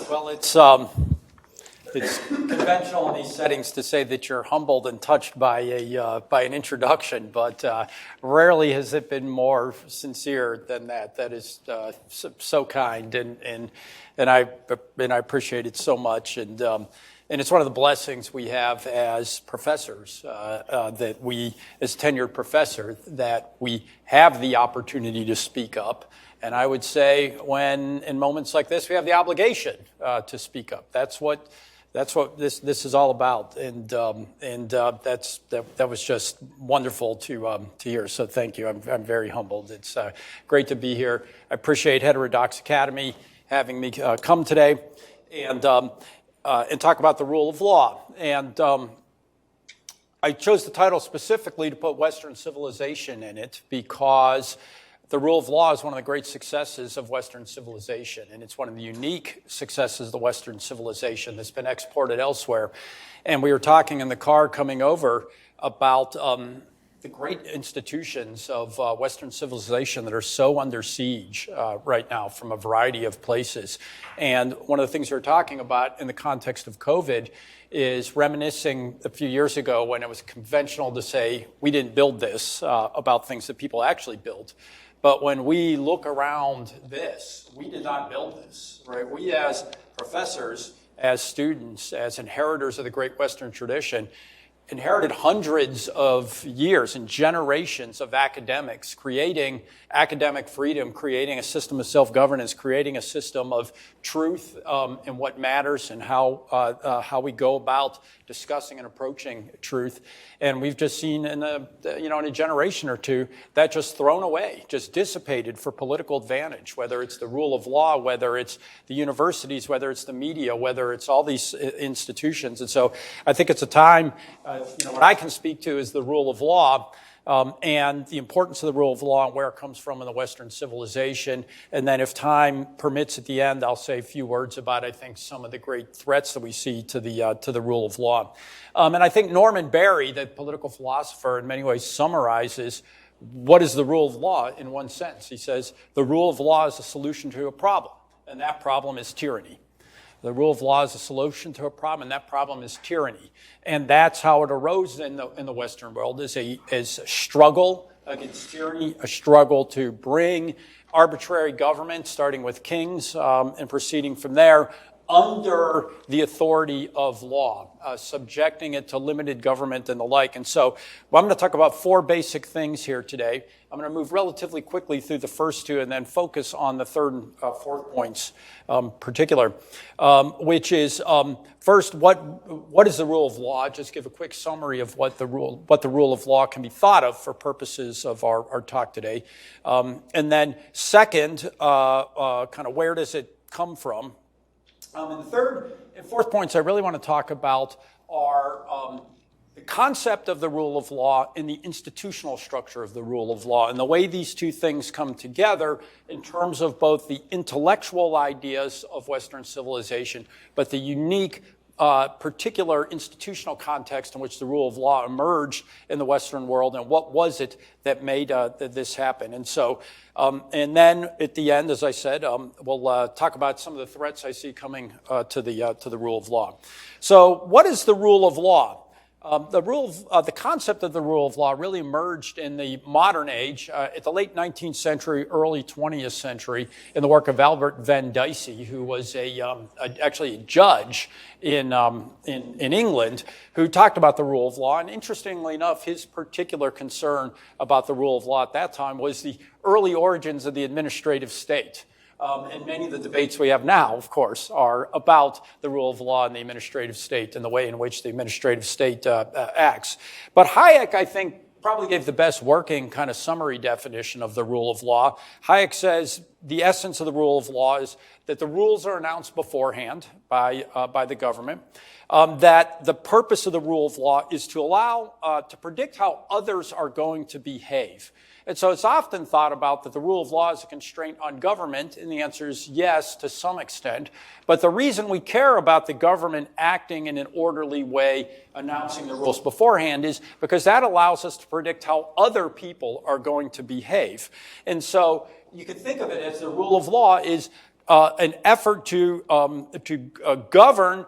Well, it's conventional in these settings to say that you're humbled and touched by an introduction, but rarely has it been more sincere than that. That is so kind, and I appreciate it so much, and it's one of the blessings we have as professors, that we, as tenured professor, that we have the opportunity to speak up. And I would say when, in moments like this, we have the obligation to speak up. That's what this is all about. And that was just wonderful to hear. So thank you. I'm very humbled. It's great to be here. I appreciate Heterodox Academy having me come today and talk about the rule of law. And I chose the title specifically to put Western civilization in it because the rule of law is one of the great successes of Western civilization, and it's one of the unique successes of the Western civilization that's been exported elsewhere. And we were talking in the car coming over about the great institutions of Western civilization that are so under siege right now from a variety of places. And one of the things we were talking about in the context of COVID is reminiscing a few years ago when it was conventional to say we didn't build this about things that people actually built. But when we look around this, we did not build this, right? We as professors, as students, as inheritors of the great Western tradition, inherited hundreds of years and generations of academics creating academic freedom, creating a system of self-governance, creating a system of truth in what matters and how we go about discussing and approaching truth. And we've just seen in a generation or two that just thrown away, just dissipated for political advantage, whether it's the rule of law, whether it's the universities, whether it's the media, whether it's all these institutions. And so I think it's a time, what I can speak to is the rule of law, and the importance of the rule of law and where it comes from in the Western civilization. And then if time permits at the end, I'll say a few words about, I think, some of the great threats that we see to the rule of law. And I think Norman Barry, the political philosopher, in many ways summarizes what is the rule of law in one sentence. He says, the rule of law is a solution to a problem, and that problem is tyranny. The rule of law is a solution to a problem, and that problem is tyranny. And that's how it arose in the Western world, as a struggle against tyranny, a struggle to bring arbitrary government, starting with kings and proceeding from there, under the authority of law, subjecting it to limited government and the like. And so I'm going to talk about four basic things here today. I'm going to move relatively quickly through the first two and then focus on the third and fourth points particular, which is first, what is the rule of law? Just give a quick summary of what the rule of law can be thought of for purposes of our talk today. And then second, kind of where does it come from? And the third and fourth points I really want to talk about are the concept of the rule of law and the institutional structure of the rule of law, and the way these two things come together in terms of both the intellectual ideas of Western civilization, but the unique particular institutional context in which the rule of law emerged in the Western world, and what was it that made this happen. And so, and then at the end, as I said, we'll talk about some of the threats I see coming to the rule of law. So, what is the rule of law? The concept of the rule of law really emerged in the modern age, at the late 19th century, early 20th century, in the work of Albert Venn Dicey, who was actually a judge in England, who talked about the rule of law. And interestingly enough, his particular concern about the rule of law at that time was the early origins of the administrative state. And many of the debates we have now, of course, are about the rule of law and the administrative state and the way in which the administrative state acts. But Hayek, I think, probably gave the best working kind of summary definition of the rule of law. Hayek says the essence of the rule of law is that the rules are announced beforehand by the government, that the purpose of the rule of law is to allow, to predict how others are going to behave. And so it's often thought about that the rule of law is a constraint on government, and the answer is yes, to some extent. But the reason we care about the government acting in an orderly way, announcing the rules beforehand, is because that allows us to predict how other people are going to behave. And so you can think of it as the rule of law is an effort to govern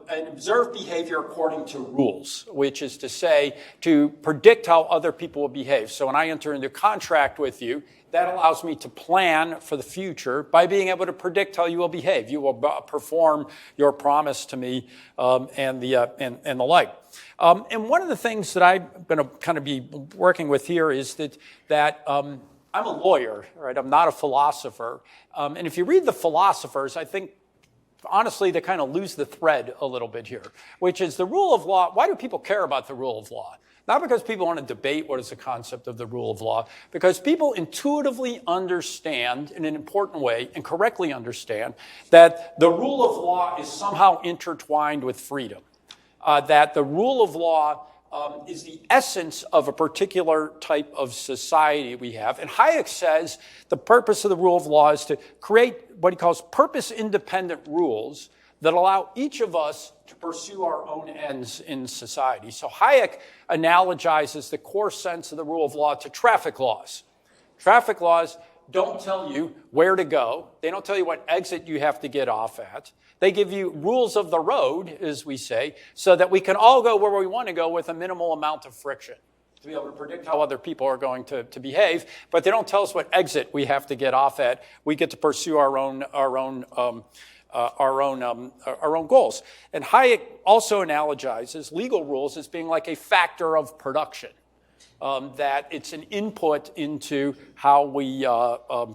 and observe behavior according to rules, which is to say, to predict how other people will behave. So when I enter into a contract with you, that allows me to plan for the future by being able to predict how you will behave. You will perform your promise to me, and the like. And one of the things that I'm going to kind of be working with here is that I'm a lawyer, right? I'm not a philosopher. And if you read the philosophers, I think, honestly, they kind of lose the thread a little bit here, which is the rule of law. Why do people care about the rule of law? Not because people want to debate what is the concept of the rule of law, because people intuitively understand in an important way and correctly understand that the rule of law is somehow intertwined with freedom, that the rule of law is the essence of a particular type of society we have. And Hayek says the purpose of the rule of law is to create what he calls purpose-independent rules that allow each of us to pursue our own ends in society. So Hayek analogizes the core sense of the rule of law to traffic laws. Traffic laws don't tell you where to go. They don't tell you what exit you have to get off at. They give you rules of the road, as we say, so that we can all go where we want to go with a minimal amount of friction, to be able to predict how other people are going to behave. But they don't tell us what exit we have to get off at. We get to pursue our own goals. And Hayek also analogizes legal rules as being like a factor of production, that it's an input into how we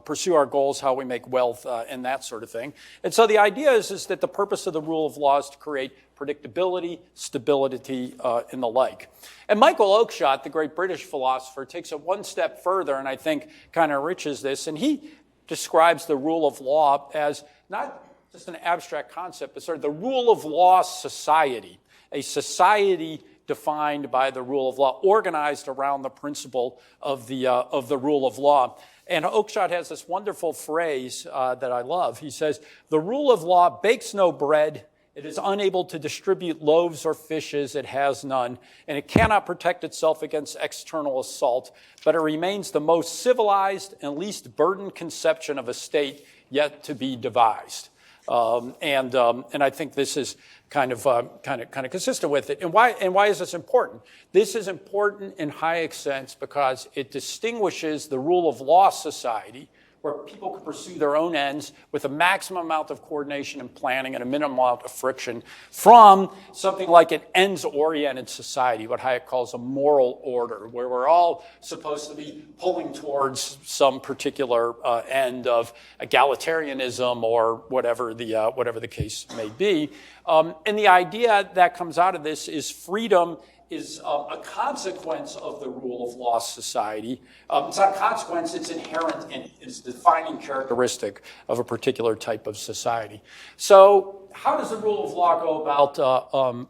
pursue our goals, how we make wealth, and that sort of thing. And so the idea is that the purpose of the rule of law is to create predictability, stability, and the like. And Michael Oakeshott, the great British philosopher, takes it one step further and I think kind of enriches this. And he describes the rule of law as not just an abstract concept, but sort of the rule of law society, a society defined by the rule of law, organized around the principle of the rule of law. And Oakeshott has this wonderful phrase that I love. He says, "The rule of law bakes no bread. It is unable to distribute loaves or fishes. It has none. And it cannot protect itself against external assault. But it remains the most civilized and least burdened conception of a state yet to be devised." And I think this is kind of consistent with it. And why is this important? This is important in Hayek's sense because it distinguishes the rule of law society, where people can pursue their own ends with a maximum amount of coordination and planning and a minimum amount of friction, from something like an ends-oriented society, what Hayek calls a moral order, where we're all supposed to be pulling towards some particular end of egalitarianism or whatever the case may be. And the idea that comes out of this is freedom is a consequence of the rule of law society. It's not a consequence, it's inherent in it's the defining characteristic of a particular type of society. So how does the rule of law go about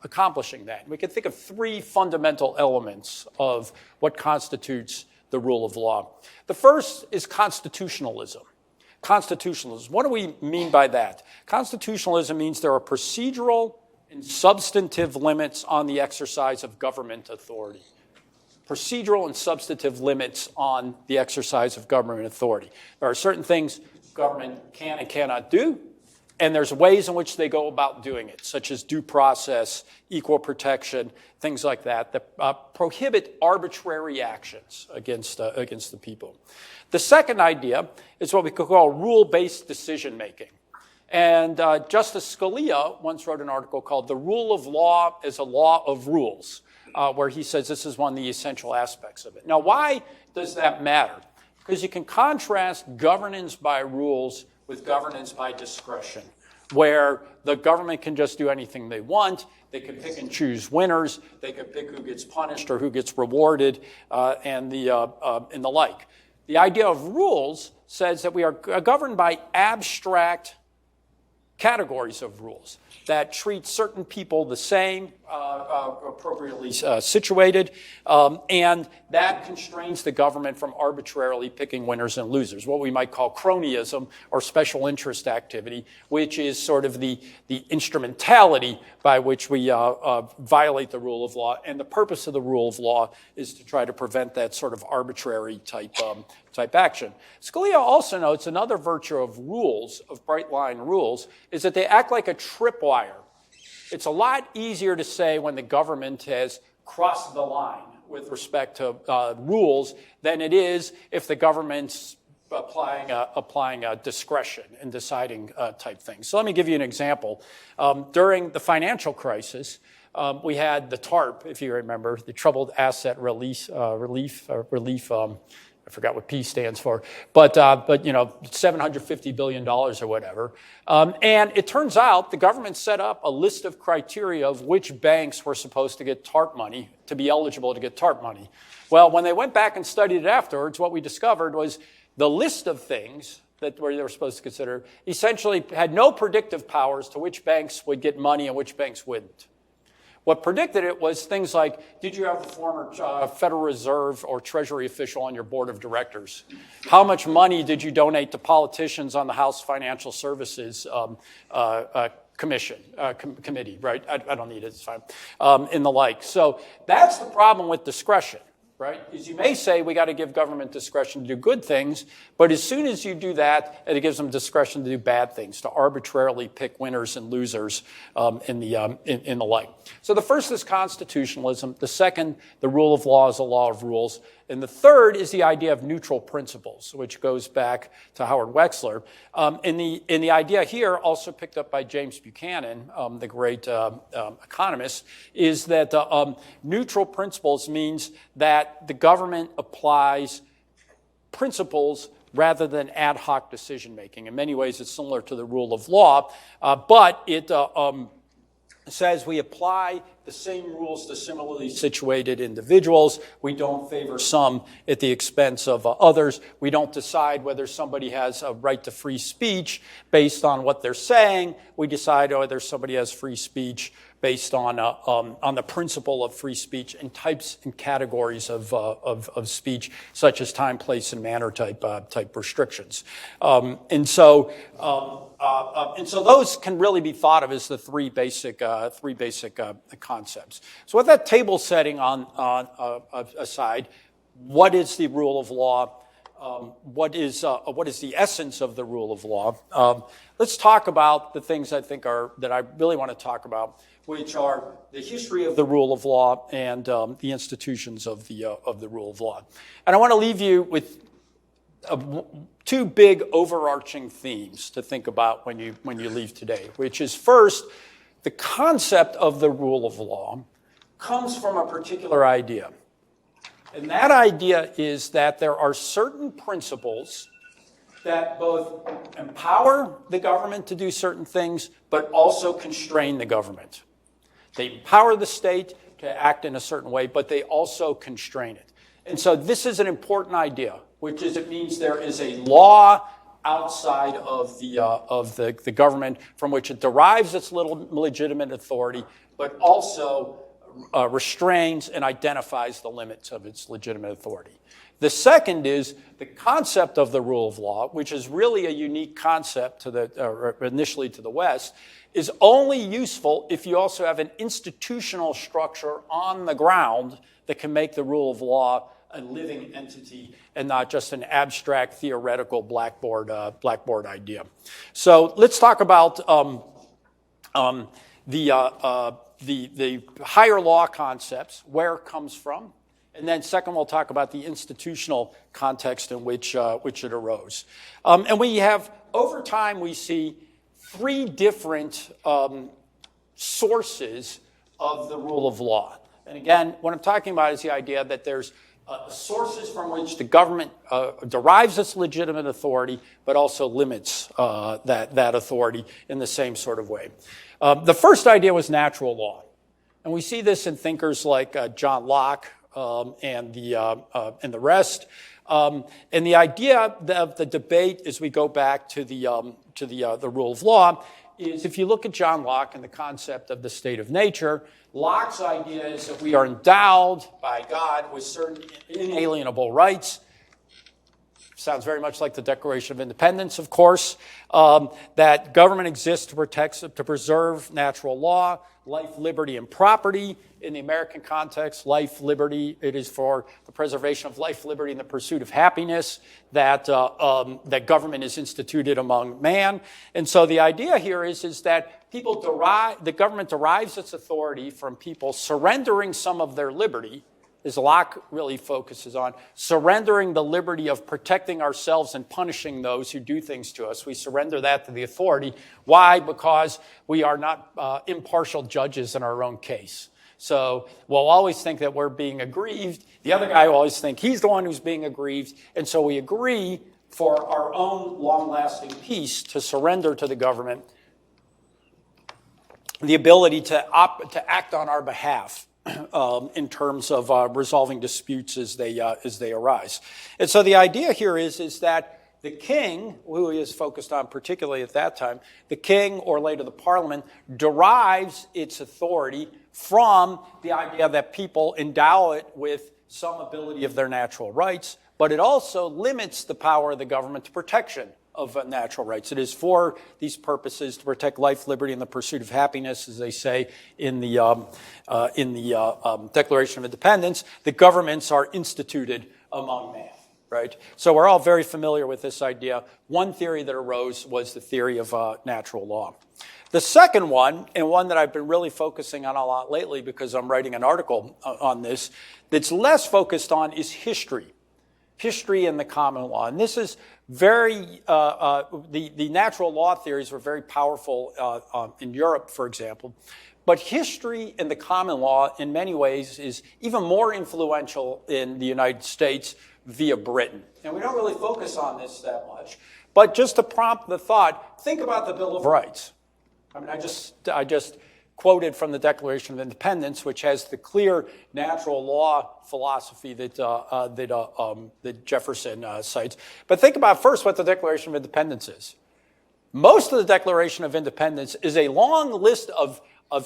accomplishing that? We can think of three fundamental elements of what constitutes the rule of law. The first is constitutionalism. Constitutionalism. What do we mean by that? Constitutionalism means there are procedural and substantive limits on the exercise of government authority. Procedural and substantive limits on the exercise of government authority. There are certain things government can and cannot do, and there's ways in which they go about doing it, such as due process, equal protection, things like that, that prohibit arbitrary actions against the people. The second idea is what we could call rule-based decision-making. And Justice Scalia once wrote an article called "The Rule of Law is a Law of Rules," where he says this is one of the essential aspects of it. Now, why does that matter? Because you can contrast governance by rules with governance by discretion, where the government can just do anything they want. They can pick and choose winners. They can pick who gets punished or who gets rewarded, and the like. The idea of rules says that we are governed by abstract categories of rules that treat certain people the same, appropriately situated, and that constrains the government from arbitrarily picking winners and losers, what we might call cronyism or special interest activity, which is sort of the instrumentality by which we violate the rule of law. And the purpose of the rule of law is to try to prevent that sort of arbitrary type type action. Scalia also notes another virtue of rules, of bright line rules, is that they act like a tripwire. It's a lot easier to say when the government has crossed the line with respect to rules than it is if the government's applying a discretion in deciding type things. So let me give you an example. During the financial crisis, we had the TARP, if you remember, the Troubled Asset Relief. I forgot what P stands for, but $750 billion or whatever. And it turns out the government set up a list of criteria of which banks were supposed to get TARP money, to be eligible to get TARP money. Well, when they went back and studied it afterwards, what we discovered was the list of things that they were supposed to consider essentially had no predictive powers to which banks would get money and which banks wouldn't. What predicted it was things like, did you have a former Federal Reserve or Treasury official on your board of directors? How much money did you donate to politicians on the House Financial Services committee, right? I don't need it, it's fine, and the like. So that's the problem with discretion, right? Is you may say we got to give government discretion to do good things, but as soon as you do that, it gives them discretion to do bad things, to arbitrarily pick winners and losers in the like. So the first is constitutionalism. The second, the rule of law is a law of rules. And the third is the idea of neutral principles, which goes back to Howard Wexler. And the idea here, also picked up by James Buchanan, the great economist, is that neutral principles means that the government applies principles rather than ad hoc decision-making. In many ways, it's similar to the rule of law, but it says we apply the same rules to similarly situated individuals. We don't favor some at the expense of others. We don't decide whether somebody has a right to free speech based on what they're saying. We decide whether somebody has free speech based on the principle of free speech and types and categories of speech, such as time, place, and manner type restrictions. And so those can really be thought of as the three basic concepts. So with that table setting aside, what is the rule of law? What is the essence of the rule of law? Let's talk about the things I think that I really want to talk about, which are the history of the rule of law and the institutions of the rule of law. And I want to leave you with two big overarching themes to think about when you leave today, which is first, the concept of the rule of law comes from a particular idea. And that idea is that there are certain principles that both empower the government to do certain things, but also constrain the government. They empower the state to act in a certain way, but they also constrain it. And so this is an important idea, which is it means there is a law outside of the government from which it derives its legitimate authority, but also restrains and identifies the limits of its legitimate authority. The second is the concept of the rule of law, which is really a unique concept initially to the West, is only useful if you also have an institutional structure on the ground that can make the rule of law a living entity and not just an abstract theoretical blackboard idea. So let's talk about the higher law concepts, where it comes from, and then second we'll talk about the institutional context in which it arose. And we have, over time, we see three different sources of the rule of law. And again, what I'm talking about is the idea that there's sources from which the government derives its legitimate authority, but also limits that authority in the same sort of way. The first idea was natural law. And we see this in thinkers like John Locke and the rest. And the idea of the debate as we go back to the rule of law is, if you look at John Locke and the concept of the state of nature, Locke's idea is that we are endowed by God with certain inalienable rights, sounds very much like the Declaration of Independence, of course, that government exists to preserve natural law, life, liberty, and property. In the American context, life, liberty, it is for the preservation of life, liberty, and the pursuit of happiness that government is instituted among man. And so the idea here is that the government derives its authority from people surrendering some of their liberty, as Locke really focuses on, surrendering the liberty of protecting ourselves and punishing those who do things to us. We surrender that to the authority. Why? Because we are not impartial judges in our own case. So we'll always think that we're being aggrieved. The other guy will always think he's the one who's being aggrieved. And so we agree for our own long-lasting peace to surrender to the government the ability to act on our behalf. In terms of resolving disputes as they arise. And so the idea here is that the king, who he is focused on particularly at that time, the king, or later the parliament, derives its authority from the idea that people endow it with some ability of their natural rights, but it also limits the power of the government to protection of natural rights. It is for these purposes to protect life, liberty, and the pursuit of happiness, as they say in the Declaration of Independence. The governments are instituted among man, right? So we're all very familiar with this idea. One theory that arose was the theory of natural law. The second one, and one that I've been really focusing on a lot lately because I'm writing an article on this, that's less focused on is history. History and the common law. And this is very, the natural law theories were very powerful in Europe, for example. But history and the common law, in many ways, is even more influential in the United States via Britain. And we don't really focus on this that much. But just to prompt the thought, think about the Bill of Rights. I mean, I just quoted from the Declaration of Independence, which has the clear natural law philosophy that Jefferson cites. But think about first what the Declaration of Independence is. Most of the Declaration of Independence is a long list of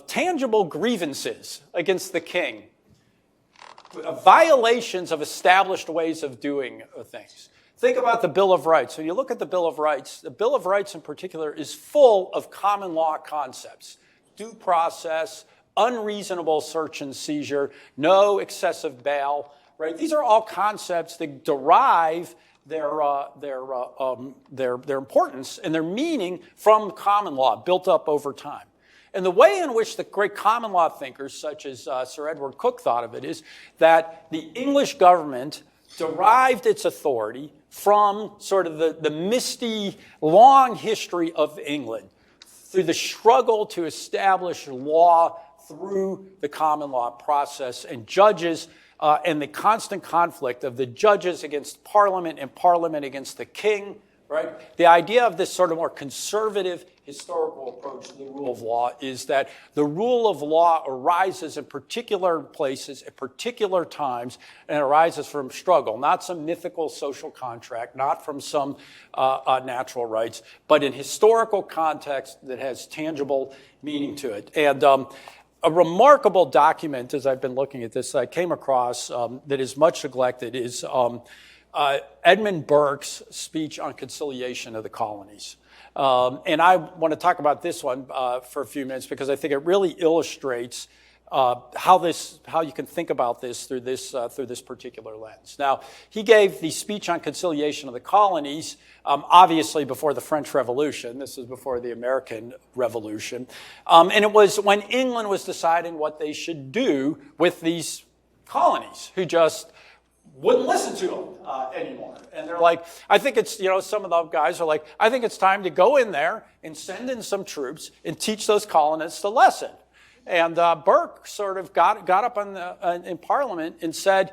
tangible grievances against the king, violations of established ways of doing things. Think about the Bill of Rights. When you look at the Bill of Rights in particular is full of common law concepts. Due process, unreasonable search and seizure, no excessive bail, right? These are all concepts that derive their importance and their meaning from common law built up over time. And the way in which the great common law thinkers, such as Sir Edward Coke, thought of it is that the English government derived its authority from sort of the misty, long history of England, through the struggle to establish law through the common law process, and judges and the constant conflict of the judges against Parliament and Parliament against the king, right? The idea of this sort of more conservative historical approach to the rule of law is that the rule of law arises in particular places at particular times, and arises from struggle, not some mythical social contract, not from some natural rights, but in historical context that has tangible meaning to it. And a remarkable document, as I've been looking at this, I came across that is much neglected, is Edmund Burke's speech on conciliation of the colonies. And I want to talk about this one for a few minutes because I think it really illustrates how you can think about this through this particular lens. Now, he gave the speech on conciliation of the colonies, obviously before the French Revolution. This is before the American Revolution. And it was when England was deciding what they should do with these colonies, who just wouldn't listen to them anymore. And they're like, I think it's, some of the guys are like, I think it's time to go in there and send in some troops and teach those colonists a lesson. And Burke sort of got up in Parliament and said,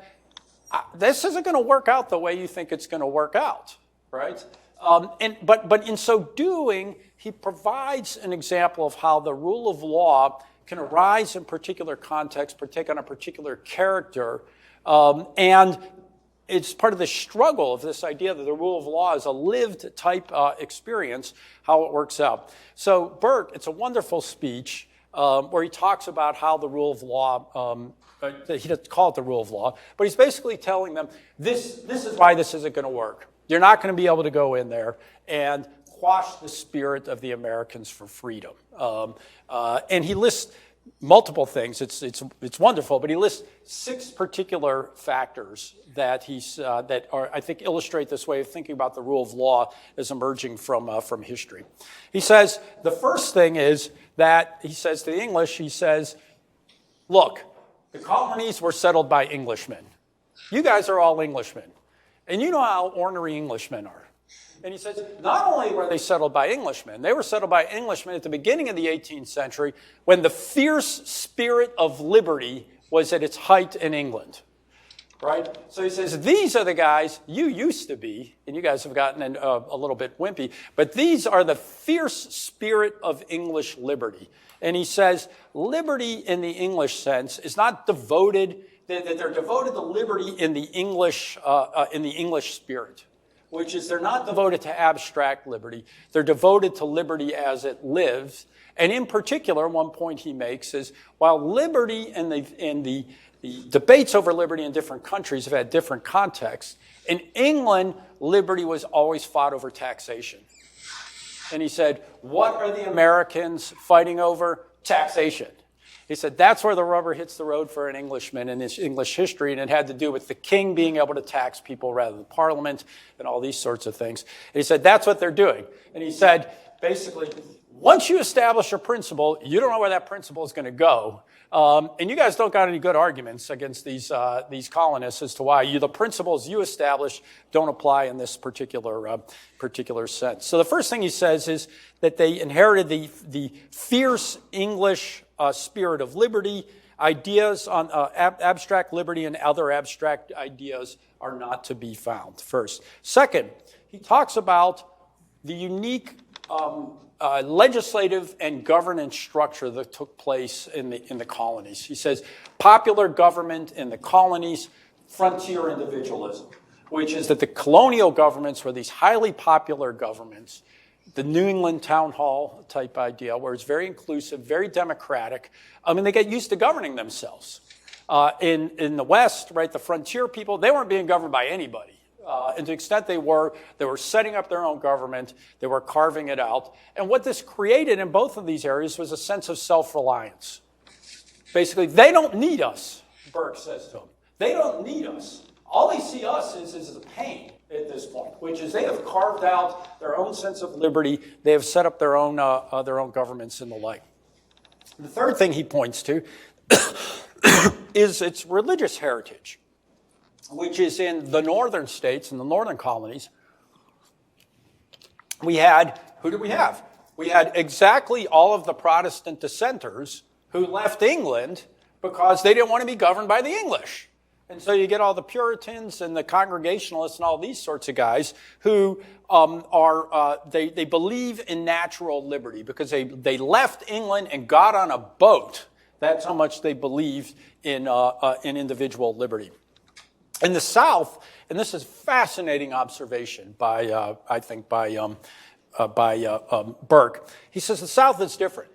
this isn't going to work out the way you think it's going to work out, right? But in so doing, he provides an example of how the rule of law can arise in particular contexts, take on a particular character, and it's part of the struggle of this idea that the rule of law is a lived type experience, how it works out. So Burke, it's a wonderful speech where he talks about how the rule of law, he doesn't call it the rule of law, but he's basically telling them, this is why this isn't going to work. You're not going to be able to go in there and quash the spirit of the Americans for freedom. And he lists multiple things. It's wonderful, but he lists 6 particular factors that I think illustrate this way of thinking about the rule of law as emerging from history. He says the first thing is that he says to the English, he says, look, the colonies were settled by Englishmen. You guys are all Englishmen, and you know how ornery Englishmen are. And he says, not only were they settled by Englishmen, they were settled by Englishmen at the beginning of the 18th century when the fierce spirit of liberty was at its height in England. Right? So he says, these are the guys you used to be, and you guys have gotten a little bit wimpy, but these are the fierce spirit of English liberty. And he says, liberty in the English sense is not devoted, that they're devoted to liberty in the English spirit, which is they're not devoted to abstract liberty. They're devoted to liberty as it lives. And in particular, one point he makes is, while liberty and the debates over liberty in different countries have had different contexts, in England, liberty was always fought over taxation. And he said, what are the Americans fighting over? Taxation. He said, that's where the rubber hits the road for an Englishman in his English history, and it had to do with the king being able to tax people rather than Parliament and all these sorts of things. And he said, that's what they're doing. And he said, basically, once you establish a principle, you don't know where that principle is going to go. And you guys don't got any good arguments against these colonists as to why the principles you establish don't apply in this particular sense. So the first thing he says is that they inherited the fierce English spirit of liberty. Ideas on abstract liberty and other abstract ideas are not to be found, first. Second, he talks about the unique legislative and governance structure that took place in the colonies. He says popular government in the colonies, frontier individualism, which is that the colonial governments were these highly popular governments, the New England town hall type idea, where it's very inclusive, very democratic. I mean, they get used to governing themselves. In the West, right, the frontier people, they weren't being governed by anybody. And to the extent they were setting up their own government, they were carving it out. And what this created in both of these areas was a sense of self-reliance. Basically, they don't need us, Burke says to them. They don't need us. All they see us is a pain at this point, which is they have carved out their own sense of liberty. They have set up their own governments and the like. The third thing he points to is its religious heritage, which is in the northern states, in the northern colonies. Who did we have? We had exactly all of the Protestant dissenters who left England because they didn't want to be governed by the English. And so you get all the Puritans and the Congregationalists and all these sorts of guys who they believe in natural liberty because they left England and got on a boat. That's how much they believed in individual liberty. In the South, and this is a fascinating observation by Burke, he says the South is different.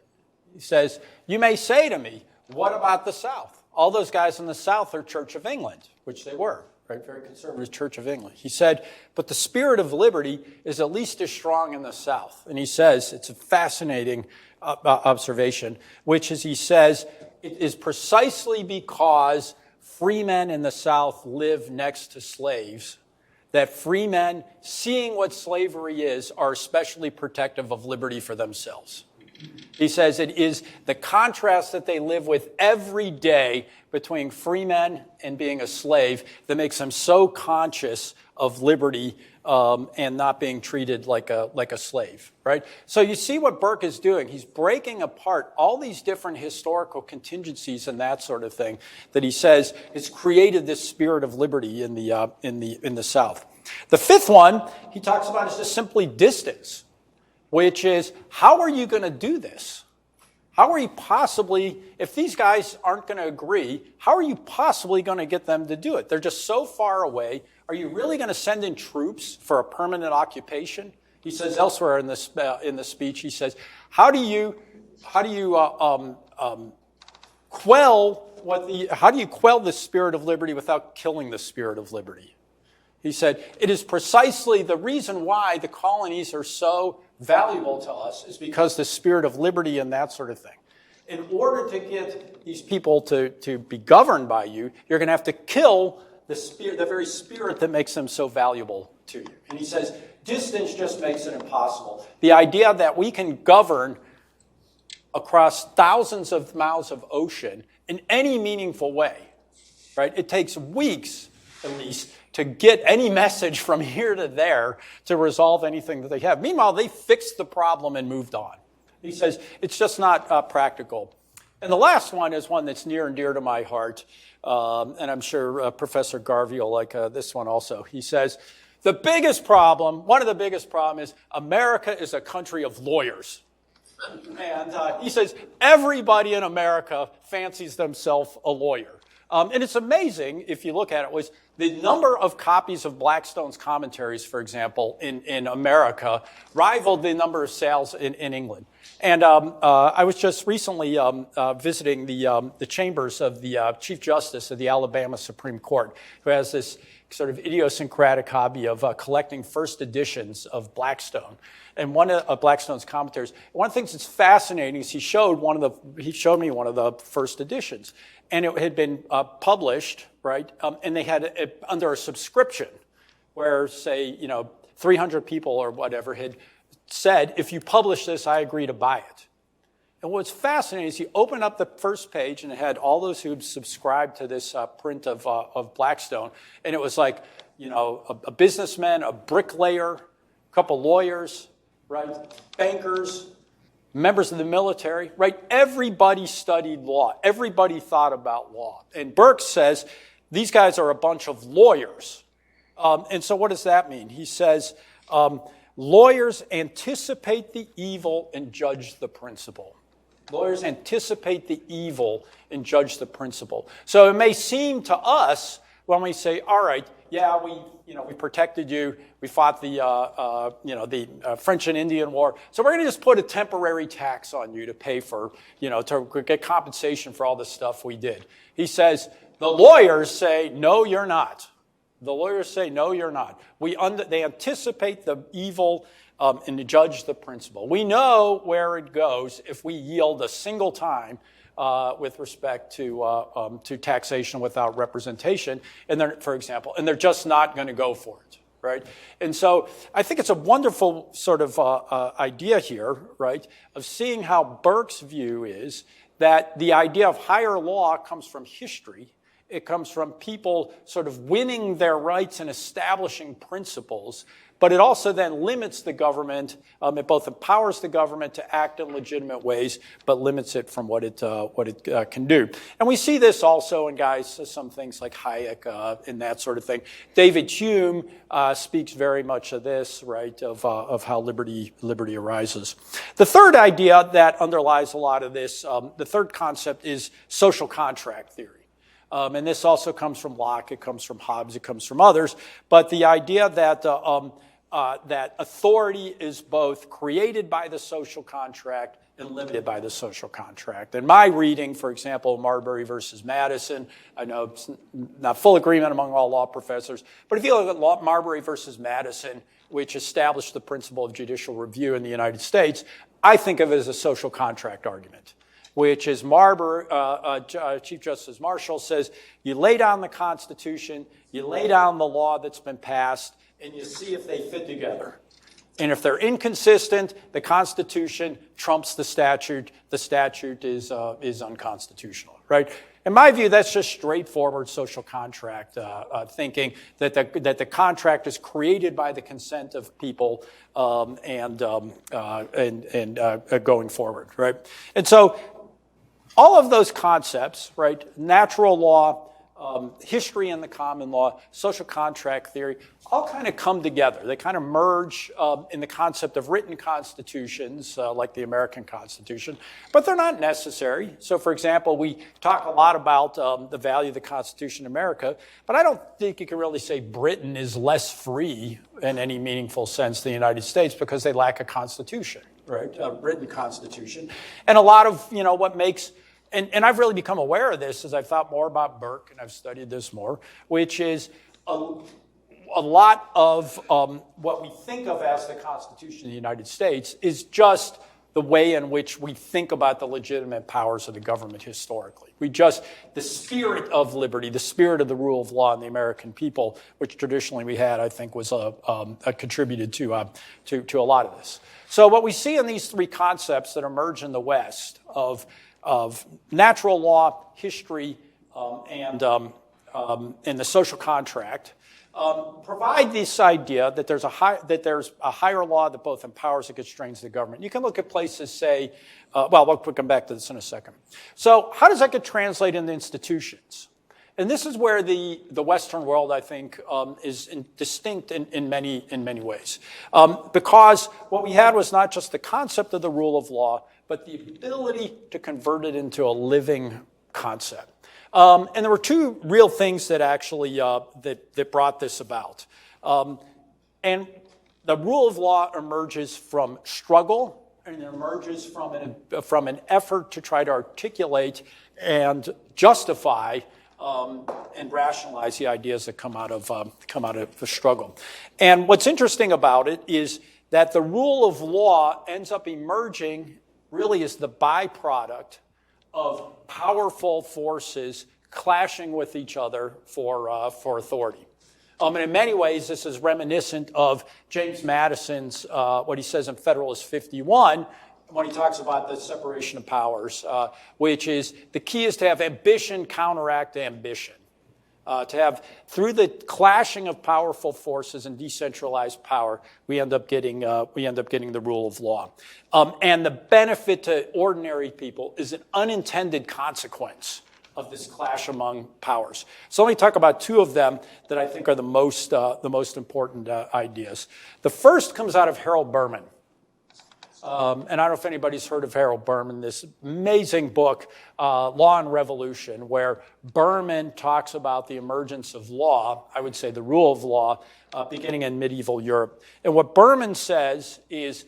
He says, you may say to me, what about the South? All those guys in the South are Church of England, which they were, right? Very conservative Church of England. He said, but the spirit of liberty is at least as strong in the South. And he says, it's a fascinating observation, which is, he says, it is precisely because free men in the South live next to slaves that free men, seeing what slavery is, are especially protective of liberty for themselves. He says it is the contrast that they live with every day between free men and being a slave that makes them so conscious of liberty and not being treated like a slave, right? So you see what Burke is doing. He's breaking apart all these different historical contingencies and that sort of thing that he says has created this spirit of liberty in the South. The fifth one he talks about is just simply distance, which is, how are you going to do this? How are you possibly, if these guys aren't going to agree, how are you possibly going to get them to do it? They're just so far away. Are you really going to send in troops for a permanent occupation? He says elsewhere in the speech, he says, how do you quell the spirit of liberty without killing the spirit of liberty? He said, it is precisely the reason why the colonies are so valuable to us is because the spirit of liberty and that sort of thing. In order to get these people to be governed by you, you're going to have to kill the very spirit that makes them so valuable to you. And he says, distance just makes it impossible. The idea that we can govern across thousands of miles of ocean in any meaningful way, right? It takes weeks, at least, to get any message from here to there to resolve anything that they have. Meanwhile, they fixed the problem and moved on. He says, it's just not practical. And the last one is one that's near and dear to my heart, and I'm sure Professor Garvey will like this one also. He says, one of the biggest problems is America is a country of lawyers. And he says, everybody in America fancies themselves a lawyer. And it's amazing, if you look at it, was the number of copies of Blackstone's commentaries, for example, in America, rivaled the number of sales in England. And I was just recently visiting the chambers of the Chief Justice of the Alabama Supreme Court, who has this sort of idiosyncratic hobby of collecting first editions of Blackstone. And one of Blackstone's commentaries, one of the things that's fascinating is he showed me one of the first editions. And it had been published, right? And they had it under a subscription where, say, 300 people or whatever had said, if you publish this, I agree to buy it. And what's fascinating is he opened up the first page and it had all those who subscribed to this print of Blackstone. And it was like, a businessman, a bricklayer, a couple lawyers, right? Bankers, members of the military, right? Everybody studied law. Everybody thought about law. And Burke says, these guys are a bunch of lawyers. And so what does that mean? He says, lawyers anticipate the evil and judge the principle. Lawyers anticipate the evil and judge the principle. So it may seem to us when we say, all right, yeah, we protected you. We fought the French and Indian War. So we're going to just put a temporary tax on you to pay for, to get compensation for all the stuff we did. He says, the lawyers say, no, you're not. The lawyers say, no, you're not. They anticipate the evil and judge the principle. We know where it goes if we yield a single time with respect to taxation without representation, for example, and they're just not going to go for it, right? And so I think it's a wonderful sort of idea here, right, of seeing how Burke's view is that the idea of higher law comes from history. It comes from people sort of winning their rights and establishing principles, but it also then limits the government. It both empowers the government to act in legitimate ways, but limits it from what it can do. And we see this also in some things like Hayek and that sort of thing. David Hume speaks very much of this, right, of how liberty arises. The third idea that underlies a lot of this, the third concept is social contract theory. And this also comes from Locke, it comes from Hobbes, it comes from others. But the idea that that authority is both created by the social contract and limited by the social contract. In my reading, for example, Marbury versus Madison, I know it's not full agreement among all law professors, but if you look at Marbury versus Madison, which established the principle of judicial review in the United States, I think of it as a social contract argument, which is Chief Justice Marshall says, you lay down the Constitution, you lay down the law that's been passed, and you see if they fit together. And if they're inconsistent, the Constitution trumps the statute is unconstitutional, right? In my view, that's just straightforward social contract thinking, that the contract is created by the consent of people and going forward, right? And so all of those concepts, right, natural law, history and the common law, social contract theory, all kind of come together. They kind of merge in the concept of written constitutions, like the American Constitution, but they're not necessary. So, for example, we talk a lot about the value of the Constitution in America, but I don't think you can really say Britain is less free in any meaningful sense than the United States because they lack a constitution, right, a written constitution. And a lot of, what makes... And I've really become aware of this as I've thought more about Burke and I've studied this more, which is a a lot of what we think of as the Constitution of the United States is just the way in which we think about the legitimate powers of the government historically. The spirit of liberty, the spirit of the rule of law in the American people, which traditionally we had, I think, was contributed to a lot of this. So what we see in these three concepts that emerge in the West of natural law, history, and the social contract provide this idea that there's a higher law that both empowers and constrains the government. You can look at places, say, we'll come back to this in a second. So how does that get translated into institutions? And this is where the Western world, I think, is distinct in many ways. Because what we had was not just the concept of the rule of law, but the ability to convert it into a living concept. And there were two real things that actually that brought this about. And the rule of law emerges from struggle, and it emerges from an effort to try to articulate and justify and rationalize the ideas that come out of the struggle. And what's interesting about it is that the rule of law ends up emerging really as the byproduct of powerful forces clashing with each other for authority. And in many ways, this is reminiscent of James Madison's, what he says in Federalist 51, when he talks about the separation of powers, which is the key is to have ambition counteract ambition. To have, through the clashing of powerful forces and decentralized power, we end up getting the rule of law. And the benefit to ordinary people is an unintended consequence of this clash among powers. So let me talk about two of them that I think are the most important ideas. The first comes out of Harold Berman. And I don't know if anybody's heard of Harold Berman, this amazing book, Law and Revolution, where Berman talks about the emergence of law, I would say the rule of law, beginning in medieval Europe. And what Berman says is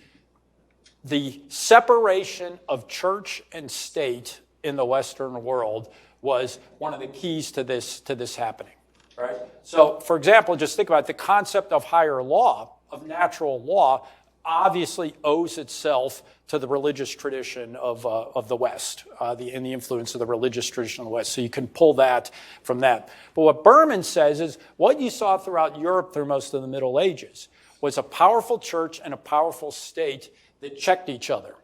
the separation of church and state in the Western world was one of the keys to this happening. Right? So, for example, just think about it, the concept of higher law, of natural law, obviously owes itself to the religious tradition of the West, and the influence of the religious tradition of the West. So you can pull that from that. But what Berman says is what you saw throughout Europe through most of the Middle Ages was a powerful church and a powerful state that checked each other.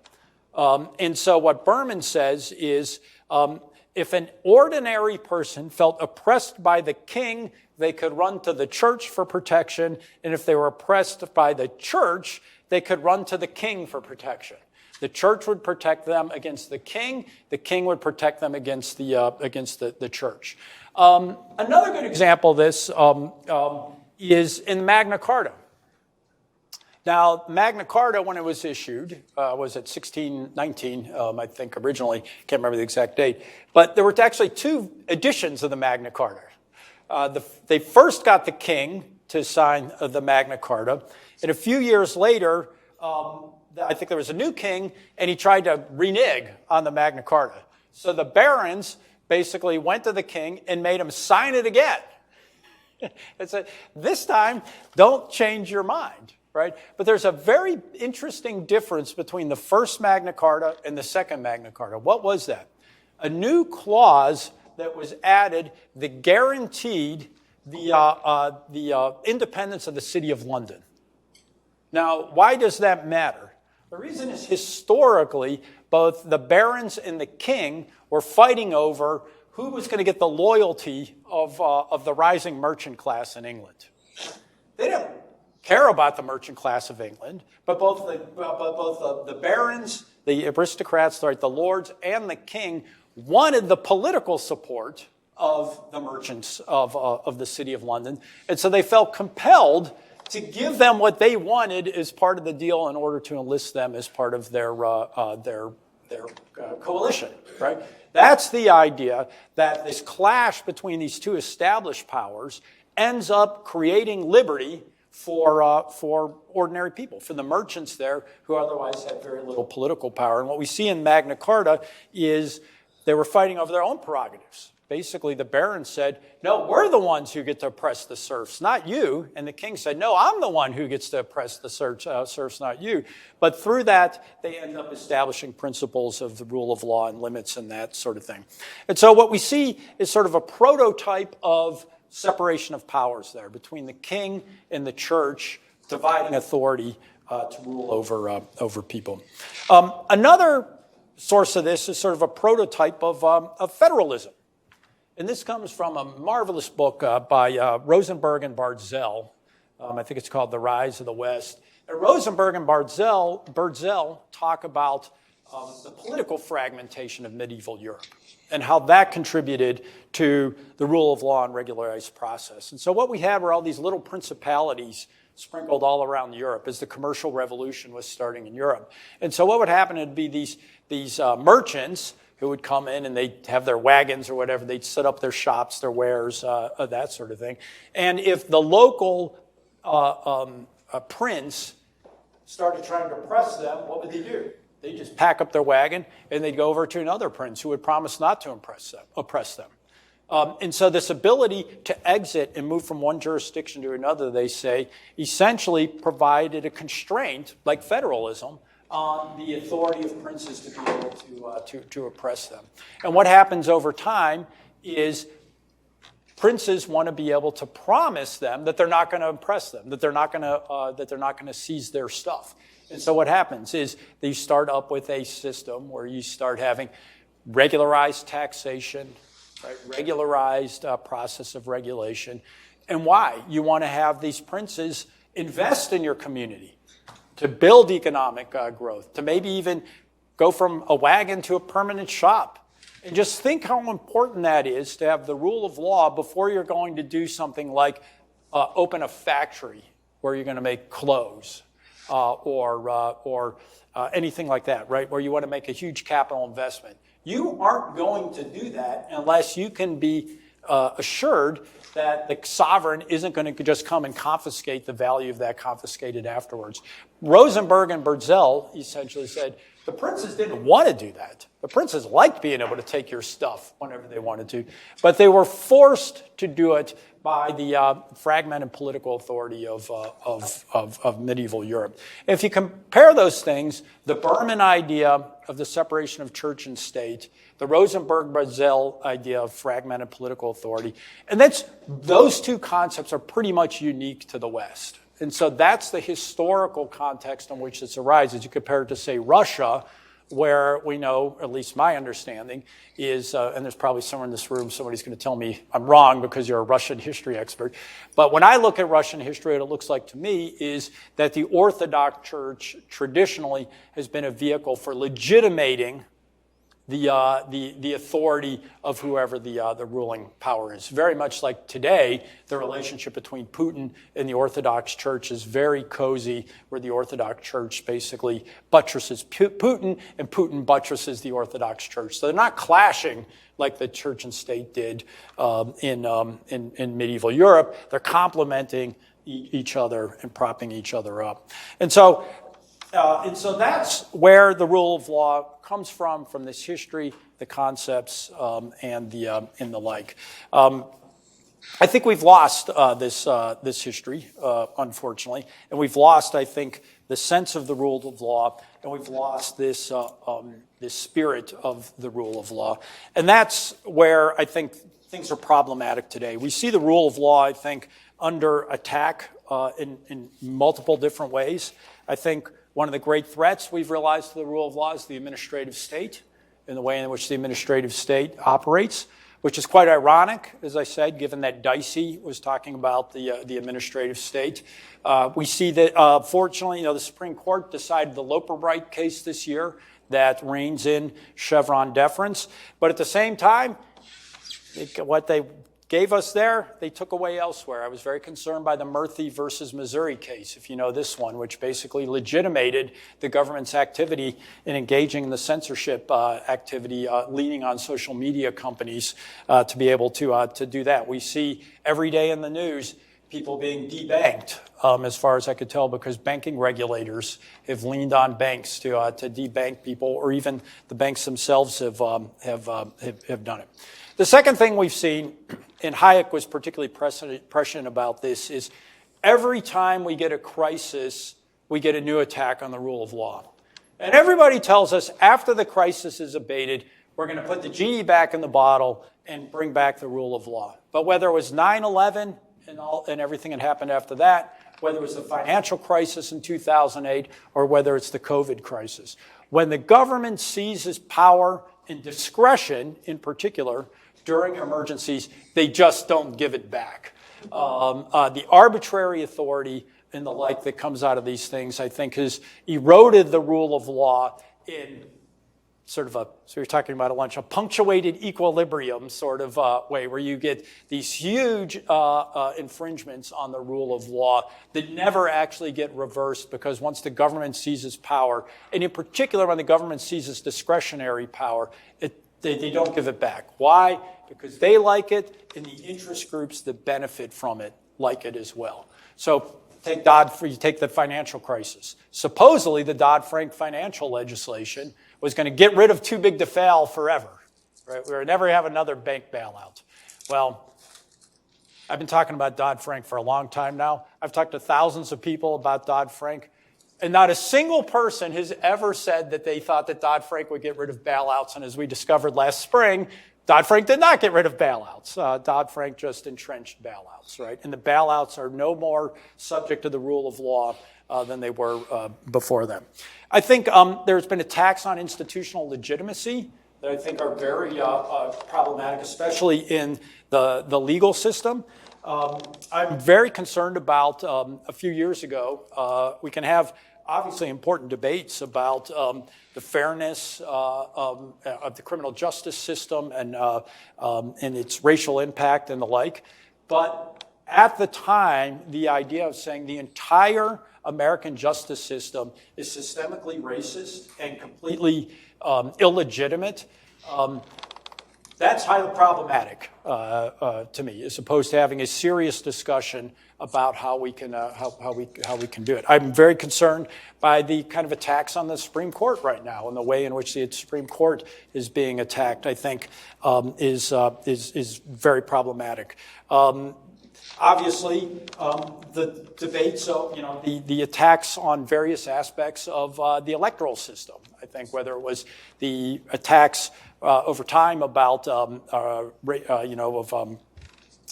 And so what Berman says is if an ordinary person felt oppressed by the king, they could run to the church for protection. And if they were oppressed by the church, they could run to the king for protection. The church would protect them against the king. The king would protect them against the church. Another good example of this is in Magna Carta. Now, Magna Carta, when it was issued, was at 1619, I think originally. Can't remember the exact date. But there were actually two editions of the Magna Carta. They first got the king to sign the Magna Carta. And a few years later, I think there was a new king, and he tried to renege on the Magna Carta. So the barons basically went to the king and made him sign it again. And said, this time, don't change your mind. Right? But there's a very interesting difference between the first Magna Carta and the second Magna Carta. What was that? A new clause that was added that guaranteed the independence of the city of London. Now, why does that matter? The reason is historically, both the barons and the king were fighting over who was going to get the loyalty of the rising merchant class in England. They didn't care about the merchant class of England, but both the barons, the aristocrats, the lords, and the king wanted the political support of the merchants of the city of London, and so they felt compelled to give them what they wanted as part of the deal in order to enlist them as part of their coalition. Right? That's the idea that this clash between these two established powers ends up creating liberty for ordinary people, for the merchants there who otherwise had very little political power. And what we see in Magna Carta is they were fighting over their own prerogatives. basically the barons said, no, we're the ones who get to oppress the serfs, not you. And the king said, no, I'm the one who gets to oppress the serfs, not you. But through that, they end up establishing principles of the rule of law and limits and that sort of thing. And so what we see is sort of a prototype of separation of powers there between the king and the church, dividing authority to rule over people. Another source of this is sort of a prototype of federalism. And this comes from a marvelous book by Rosenberg and Bardzell. I think it's called The Rise of the West. And Rosenberg and Bardzell talk about the political fragmentation of medieval Europe and how that contributed to the rule of law and regularized process. And so what we have are all these little principalities sprinkled all around Europe as the commercial revolution was starting in Europe. And so what would happen would be these merchants who would come in and they'd have their wagons or whatever, they'd set up their shops, their wares, that sort of thing. And if the local prince started trying to oppress them, what would they do? They'd just pack up their wagon and they'd go over to another prince who would promise not to oppress them. And so this ability to exit and move from one jurisdiction to another, they say, essentially provided a constraint, like federalism, on the authority of princes to be able to oppress them. And what happens over time is princes want to be able to promise them that they're not going to oppress them, that they're not going to seize their stuff. And so what happens is they start up with a system where you start having regularized taxation, right? Regularized process of regulation. And why? You want to have these princes invest in your community to build economic growth, to maybe even go from a wagon to a permanent shop. And just think how important that is to have the rule of law before you're going to do something like open a factory where you're going to make clothes or anything like that, right? Where you want to make a huge capital investment. You aren't going to do that unless you can be assured that the sovereign isn't going to just come and confiscate the value of that confiscated afterwards. Rosenberg and Bardzell essentially said the princes didn't want to do that. The princes liked being able to take your stuff whenever they wanted to, but they were forced to do it by the fragmented political authority of medieval Europe. If you compare those things, the Berman idea of the separation of church and state, the Rosenberg-Bardzell idea of fragmented political authority, and those two concepts are pretty much unique to the West. And so that's the historical context in which this arises. You compare it to, say, Russia, where we know, at least my understanding, is, and there's probably someone in this room, somebody's going to tell me I'm wrong because you're a Russian history expert. But when I look at Russian history, what it looks like to me is that the Orthodox Church traditionally has been a vehicle for legitimating the authority of whoever the ruling power is. Very much like today, the relationship between Putin and the Orthodox Church is very cozy, where the Orthodox Church basically buttresses Putin, and Putin buttresses the Orthodox Church. So they're not clashing like the church and state did in medieval Europe. They're complementing each other and propping each other up. And so that's where the rule of law comes from this history, the concepts, and the like. I think we've lost this history, unfortunately, and we've lost, I think, the sense of the rule of law, and we've lost this spirit of the rule of law. And that's where I think things are problematic today. We see the rule of law, I think, under attack in multiple different ways. I think one of the great threats we've realized to the rule of law is the administrative state, and the way in which the administrative state operates, which is quite ironic, as I said, given that Dicey was talking about the administrative state. We see that, fortunately, the Supreme Court decided the Loper-Bright case this year that reins in Chevron deference. But at the same time, what they gave us there, they took away elsewhere. I was very concerned by the Murphy versus Missouri case, if you know this one, which basically legitimated the government's activity in engaging in the censorship activity, leaning on social media companies to be able to do that. We see every day in the news people being debanked, as far as I could tell, because banking regulators have leaned on banks to debank people, or even the banks themselves have done it. The second thing we've seen, and Hayek was particularly prescient about this, is every time we get a crisis, we get a new attack on the rule of law. And everybody tells us after the crisis is abated, we're going to put the genie back in the bottle and bring back the rule of law. But whether it was 9/11 and everything that happened after that, whether it was the financial crisis in 2008, or whether it's the COVID crisis, when the government seizes power and discretion, in particular, during emergencies, they just don't give it back. The arbitrary authority and the like that comes out of these things, I think, has eroded the rule of law in sort of so you're talking about at lunch, a punctuated equilibrium sort of way, where you get these huge infringements on the rule of law that never actually get reversed, because once the government seizes power, and in particular when the government seizes discretionary power, they don't give it back. Why? Because they like it, and the interest groups that benefit from it like it as well. So you take the financial crisis. Supposedly, the Dodd-Frank financial legislation was going to get rid of too big to fail forever. Right? We would never have another bank bailout. Well, I've been talking about Dodd-Frank for a long time now. I've talked to thousands of people about Dodd-Frank, and not a single person has ever said that they thought that Dodd-Frank would get rid of bailouts. And as we discovered last spring, Dodd-Frank did not get rid of bailouts. Dodd-Frank just entrenched bailouts, right? And the bailouts are no more subject to the rule of law than they were before them. I think there's been attacks on institutional legitimacy that I think are very problematic, especially in the legal system. I'm very concerned about a few years ago, we can have obviously important debates about the fairness of the criminal justice system and its racial impact and the like. But at the time, the idea of saying the entire American justice system is systemically racist and completely illegitimate, that's highly problematic to me, as opposed to having a serious discussion about how we can do it. I'm very concerned by the kind of attacks on the Supreme Court right now, and the way in which the Supreme Court is being attacked, I think, is very problematic. Obviously, the debates, the attacks on various aspects of the electoral system. I think whether it was the attacks over time about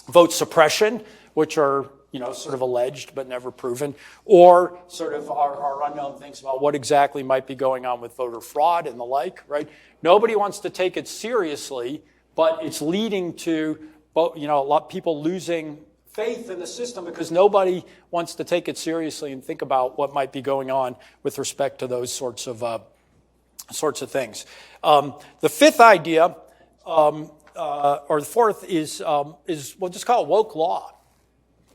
vote suppression, which are sort of alleged but never proven, or sort of our unknown things about what exactly might be going on with voter fraud and the like. Right? Nobody wants to take it seriously, but it's leading to a lot of people losing faith in the system because nobody wants to take it seriously and think about what might be going on with respect to those sorts of things. The fifth idea, or the fourth, is we'll just call it woke law,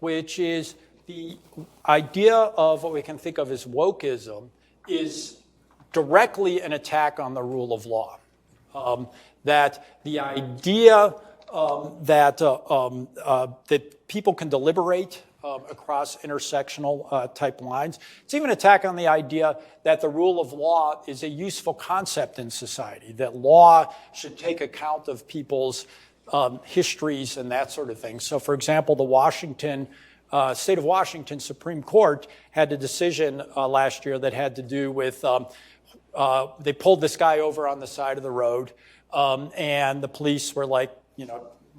which is the idea of what we can think of as wokeism is directly an attack on the rule of law. That the idea that people can deliberate across intersectional type lines. It's even an attack on the idea that the rule of law is a useful concept in society, that law should take account of people's histories and that sort of thing. So, for example, the state of Washington Supreme Court had a decision last year that had to do with, they pulled this guy over on the side of the road, and the police were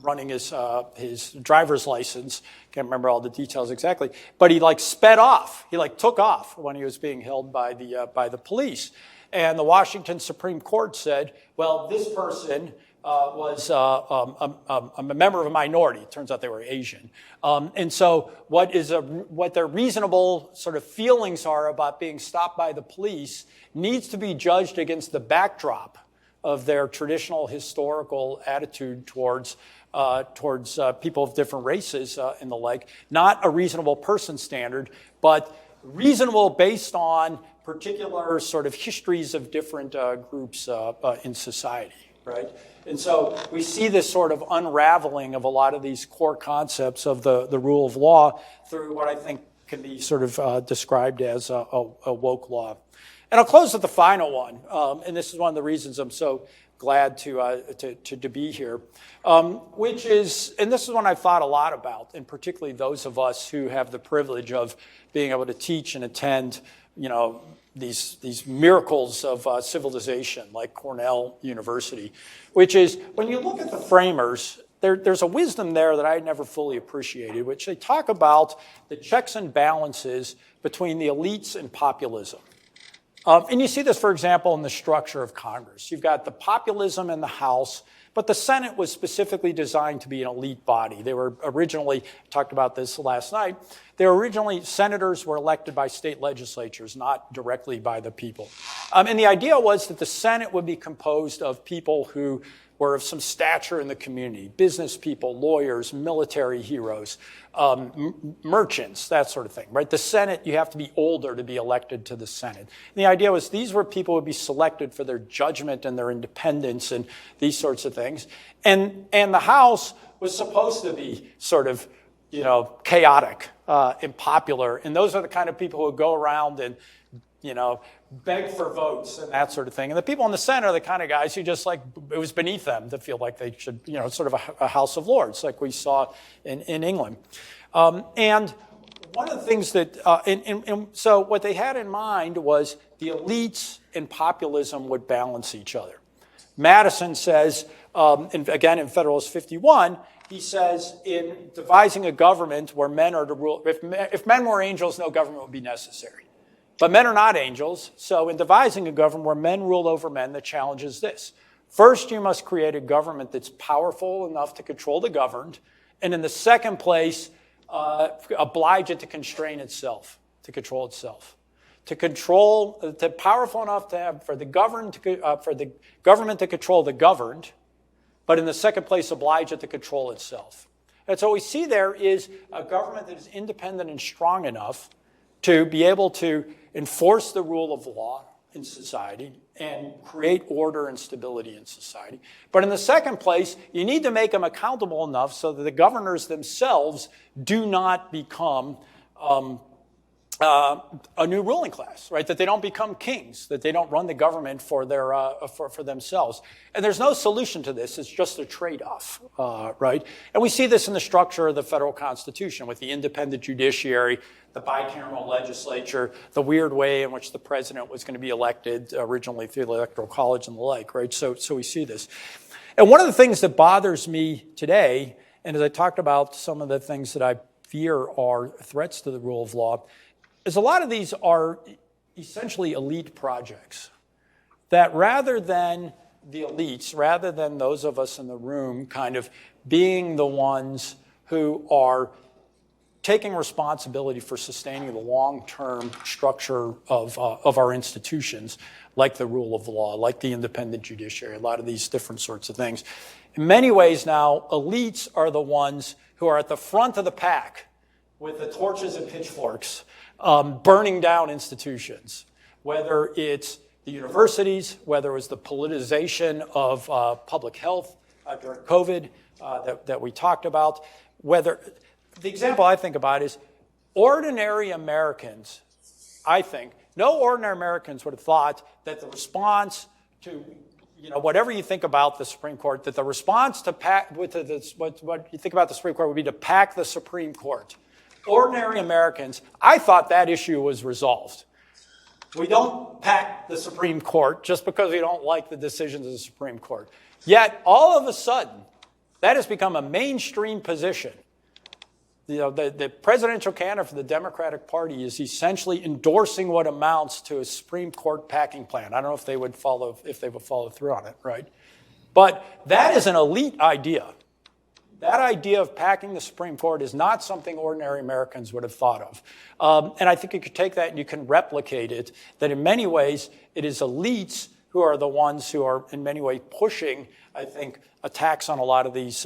running his driver's license. Can't remember all the details exactly, but he sped off. He took off when he was being held by the police. And the Washington Supreme Court said, well, this person was a member of a minority. It turns out they were Asian. And so what their reasonable sort of feelings are about being stopped by the police needs to be judged against the backdrop of their traditional historical attitude towards people of different races and the like. Not a reasonable person standard, but reasonable based on particular sort of histories of different groups in society. right? And so we see this sort of unraveling of a lot of these core concepts of the rule of law through what I think can be sort of described as a woke law. And I'll close with the final one, and this is one of the reasons I'm so glad to be here, which is, and this is one I've thought a lot about, and particularly those of us who have the privilege of being able to teach and attend, these miracles of civilization like Cornell University, which is when you look at the framers, there's a wisdom there that I never fully appreciated, which they talk about the checks and balances between the elites and populism. And you see this, for example, in the structure of Congress. You've got the populism in the House, but the Senate was specifically designed to be an elite body. They were originally, talked about this last night, senators were elected by state legislatures, not directly by the people. And the idea was that the Senate would be composed of people who were of some stature in the community, business people, lawyers, military heroes, merchants, that sort of thing, right? The Senate, you have to be older to be elected to the Senate. And the idea was these were people who would be selected for their judgment and their independence and these sorts of things. And the House was supposed to be sort of, chaotic, unpopular. And those are the kind of people who would go around and, beg for votes and that sort of thing. And the people in the Senate are the kind of guys who just it was beneath them to feel like they should, sort of a House of Lords like we saw in England. And one of the things that, so what they had in mind was the elites and populism would balance each other. Madison says, again in Federalist 51, he says, in devising a government where men are to rule, if men were angels, no government would be necessary. But men are not angels, so in devising a government where men rule over men, the challenge is this. First, you must create a government that's powerful enough to control the governed, and in the second place, oblige it to constrain itself, to control itself. To powerful enough to have for the government to control the governed, but in the second place, oblige it to control itself. And so what we see there is a government that is independent and strong enough to be able to enforce the rule of law in society and create order and stability in society. But in the second place, you need to make them accountable enough so that the governors themselves do not become a new ruling class, right? That they don't become kings, that they don't run the government for themselves. And there's no solution to this. It's just a trade-off, right? And we see this in the structure of the federal Constitution with the independent judiciary, the bicameral legislature, the weird way in which the president was going to be elected originally through the Electoral College and the like, right? So we see this. And one of the things that bothers me today, and as I talked about some of the things that I fear are threats to the rule of law, is a lot of these are essentially elite projects that rather than the elites, rather than those of us in the room kind of being the ones who are taking responsibility for sustaining the long-term structure of our institutions, like the rule of law, like the independent judiciary, a lot of these different sorts of things. In many ways now, elites are the ones who are at the front of the pack with the torches and pitchforks, burning down institutions, whether it's the universities, whether it was the politicization of public health during COVID that we talked about, whether the example I think about is ordinary Americans, I think, no ordinary Americans would have thought that the response to, whatever you think about the Supreme Court, that the response to what you think about the Supreme Court would be to pack the Supreme Court. Ordinary Americans, I thought that issue was resolved. We don't pack the Supreme Court just because we don't like the decisions of the Supreme Court. Yet, all of a sudden, that has become a mainstream position. The presidential candidate for the Democratic Party is essentially endorsing what amounts to a Supreme Court packing plan. I don't know if they would follow through on it, right? But that is an elite idea. That idea of packing the Supreme Court is not something ordinary Americans would have thought of. And I think you could take that and you can replicate it, that in many ways it is elites who are the ones who are in many ways pushing, I think, attacks on a lot of these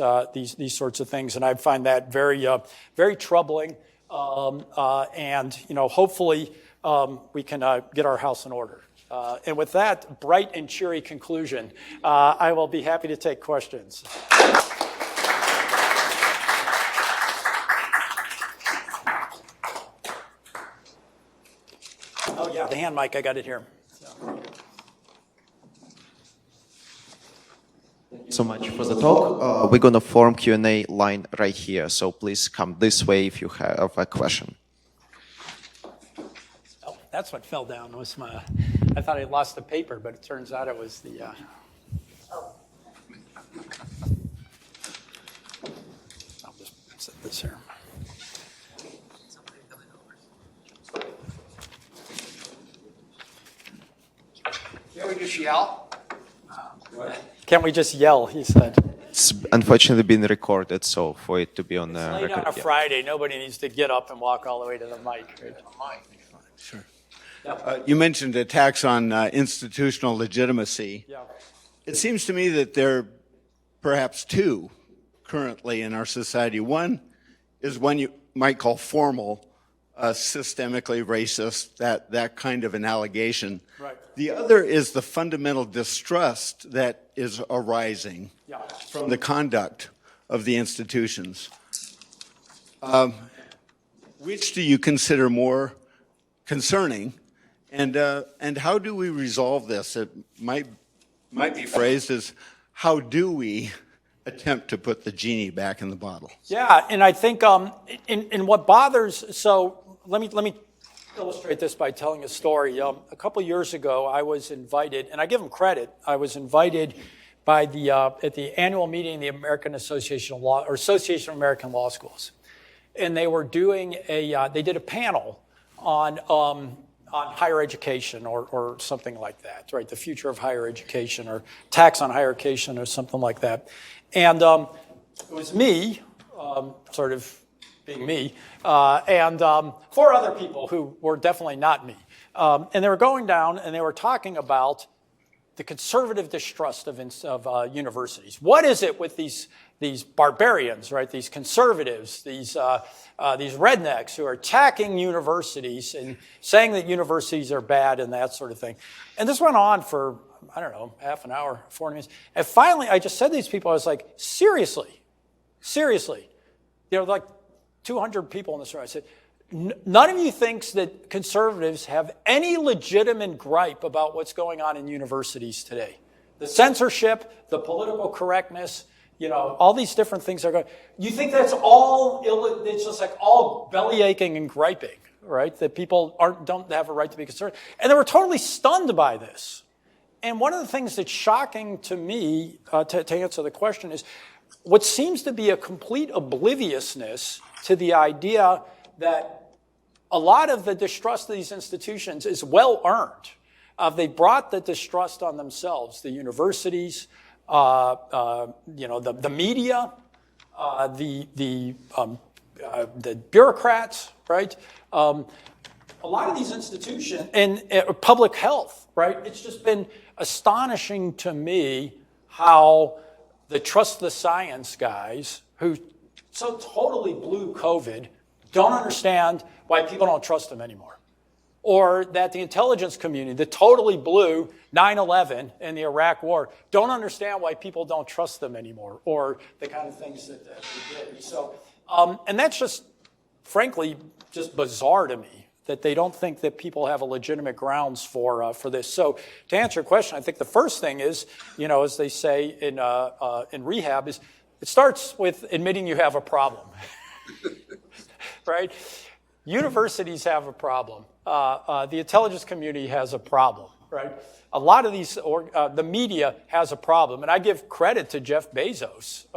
sorts of things. And I find that very, very troubling. And, hopefully we can get our house in order. And with that bright and cheery conclusion, I will be happy to take questions. Oh, yeah, the hand mic, I got it here. Thank you so much for the talk. We're going to form Q&A line right here, so please come this way if you have a question. Oh, that's what fell down. Was my? I thought I lost the paper, but it turns out it was the. I'll just set this here. Can we just yell? Can't we just yell, he said. It's unfortunately been recorded, so for it to be on the Late record. on a Friday, nobody needs to get up and walk all the way to the mic. Right? Sure. You mentioned attacks on institutional legitimacy. Yeah. It seems to me that there are perhaps two currently in our society. One is one you might call formal, systemically racist, that kind of an allegation. Right. The other is the fundamental distrust that is arising from the conduct of the institutions. Which do you consider more concerning, and how do we resolve this? It might be phrased as, how do we attempt to put the genie back in the bottle? Yeah, and I think in what bothers, so let me illustrate this by telling a story. A couple years ago, I was invited, and I give them credit. I was invited by the at the annual meeting of the American Association of Law, or Association of American Law Schools, and they were doing they did a panel on higher education or something like that, right? The future of higher education, or tax on higher education, or something like that. And it was me, sort of being me, and four other people who were definitely not me. And they were going down and they were talking about the conservative distrust of universities. What is it with these barbarians, right? These conservatives, these rednecks who are attacking universities and saying that universities are bad and that sort of thing. And this went on for, I don't know, half an hour, 40 minutes. And finally, I just said to these people, I was like, seriously, there were like 200 people in this room. I said, none of you thinks that conservatives have any legitimate gripe about what's going on in universities today. The censorship, the political correctness, all these different things are going. You think that's all it's just like all belly aching and griping, right? That people don't have a right to be concerned. And they were totally stunned by this. And one of the things that's shocking to me, to answer the question, is what seems to be a complete obliviousness to the idea that a lot of the distrust of these institutions is well earned. They brought the distrust on themselves, the universities, the media, the bureaucrats, right? A lot of these institutions, and public health, right? It's just been astonishing to me how the trust the science guys who so totally blew COVID don't understand why people don't trust them anymore. Or that the intelligence community that totally blew 9/11 and the Iraq War don't understand why people don't trust them anymore, or the kind of things that they did. So, and that's just, frankly, just bizarre to me, that they don't think that people have a legitimate grounds for this. So to answer your question, I think the first thing is, as they say in rehab, is it starts with admitting you have a problem, right? Universities have a problem. The intelligence community has a problem, right? A lot of these, the media has a problem. And I give credit to Jeff Bezos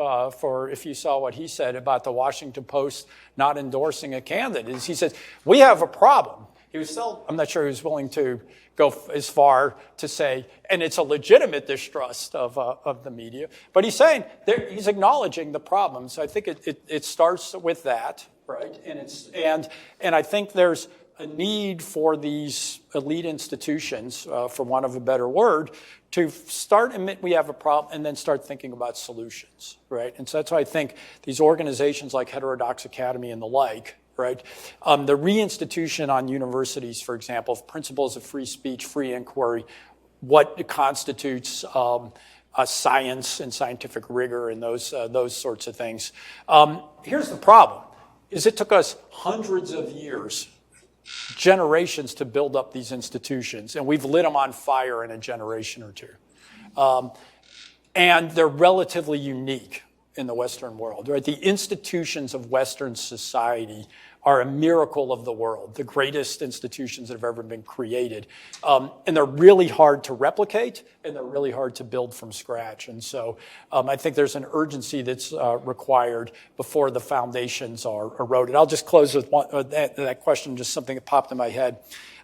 for, if you saw what he said about the Washington Post not endorsing a candidate, is he says, we have a problem. He was still, I'm not sure he was willing to go as far to say, and it's a legitimate distrust of the media. But he's saying, he's acknowledging the problem. So I think it starts with that, right? And I think there's a need for these elite institutions, for want of a better word, to start admit we have a problem and then start thinking about solutions, right? And so that's why I think these organizations like Heterodox Academy and the like, right? The reinstitution on universities, for example, of principles of free speech, free inquiry, what constitutes science and scientific rigor and those sorts of things. Here's the problem, is it took us hundreds of years, generations to build up these institutions, and we've lit them on fire in a generation or two. And they're relatively unique in the Western world, right? The institutions of Western society are a miracle of the world, the greatest institutions that have ever been created. And they're really hard to replicate, and they're really hard to build from scratch. And so I think there's an urgency that's required before the foundations are eroded. I'll just close with that question, just something that popped in my head.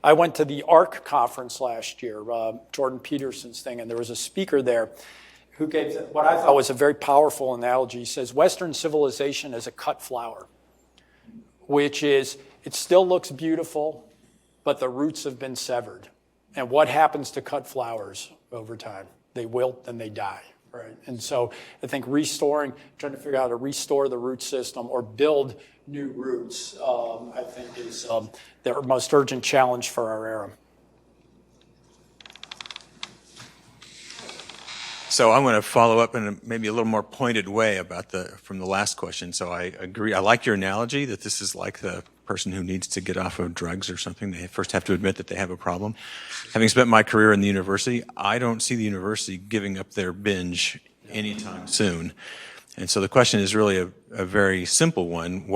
I went to the ARC conference last year, Jordan Peterson's thing, and there was a speaker there who gave what I thought was a very powerful analogy. He says, Western civilization is a cut flower, which is, it still looks beautiful, but the roots have been severed. And what happens to cut flowers over time? They wilt and they die, right? And so I think trying to figure out how to restore the root system or build new roots, I think is the most urgent challenge for our era. So I'm going to follow up in maybe a little more pointed way from the last question. So I agree. I like your analogy that this is like the person who needs to get off of drugs or something. They first have to admit that they have a problem. Having spent my career in the university, I don't see the university giving up their binge anytime soon. And so the question is really a very simple one.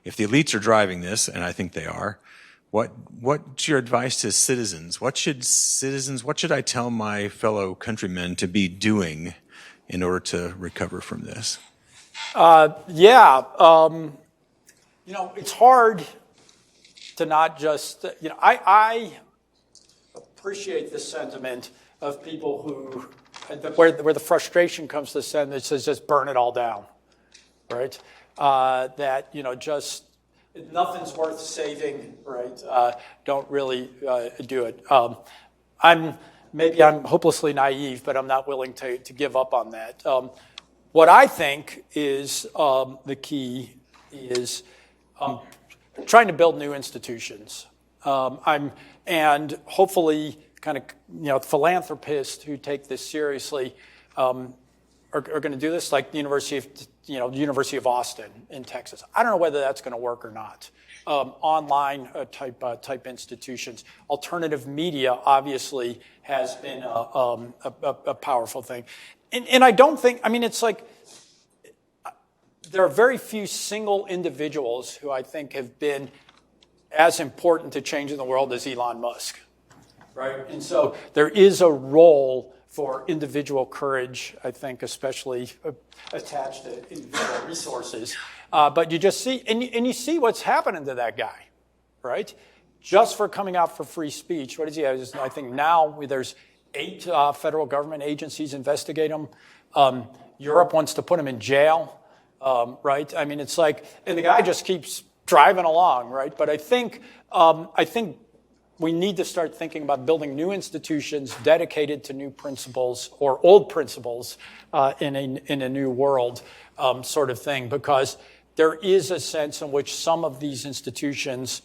If the elites are driving this, and I think they are, what's your advice to citizens? What should I tell my fellow countrymen to be doing in order to recover from this? It's hard to not just, I appreciate the sentiment of people where the frustration comes to send that says just burn it all down, right? Just nothing's worth saving, right? Don't really do it. I'm hopelessly naive, but I'm not willing to give up on that. What I think is the key is trying to build new institutions. And hopefully kind of, philanthropists who take this seriously are going to do this, like the University of Austin in Texas. I don't know whether that's going to work or not. Online type institutions. Alternative media obviously has been a powerful thing. And I don't think, it's like, there are very few single individuals who I think have been as important to changing the world as Elon Musk, right? And so there is a role for individual courage, I think, especially attached to individual resources. But you just see, and you see what's happening to that guy, right? Just for coming out for free speech. What is he? I think now there's 8 federal government agencies investigate him. Europe wants to put him in jail, right? It's like, and the guy just keeps driving along, right? But I think we need to start thinking about building new institutions dedicated to new principles or old principles in a new world sort of thing, because there is a sense in which some of these institutions,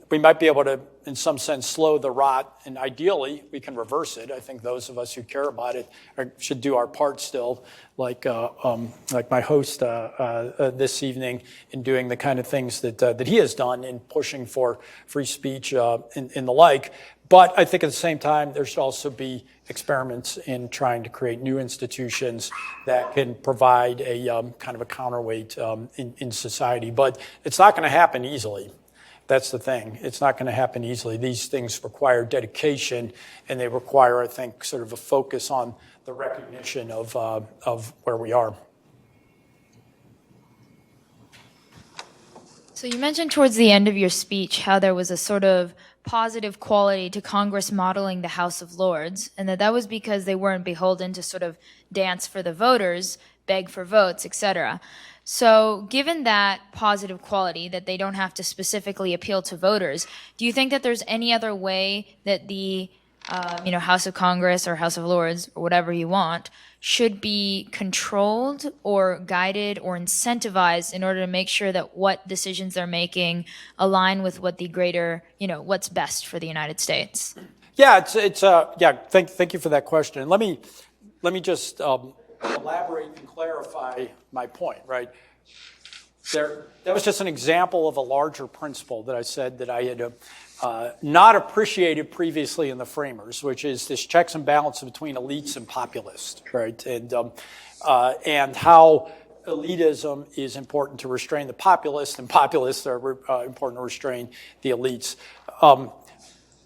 we might be able to, in some sense, slow the rot, and ideally, we can reverse it. I think those of us who care about it should do our part still, like my host this evening, in doing the kind of things that he has done in pushing for free speech and the like. But I think at the same time, there should also be experiments in trying to create new institutions that can provide a kind of a counterweight in society. But it's not going to happen easily. That's the thing. It's not going to happen easily. These things require dedication, and they require, I think, sort of a focus on the recognition of where we are. So you mentioned towards the end of your speech how there was a sort of positive quality to Congress modeling the House of Lords, and that was because they weren't beholden to sort of dance for the voters, beg for votes, etc. So given that positive quality, that they don't have to specifically appeal to voters, do you think that there's any other way that the House of Congress or House of Lords or whatever you want, should be controlled or guided or incentivized in order to make sure that what decisions they're making align with what the greater, what's best for the United States? Yeah, Thank you for that question. Let me just elaborate and clarify my point. Right, that was just an example of a larger principle that I said that I had not appreciated previously in the framers, which is this checks and balances between elites and populists, right? And how elitism is important to restrain the populists, and populists are important to restrain the elites.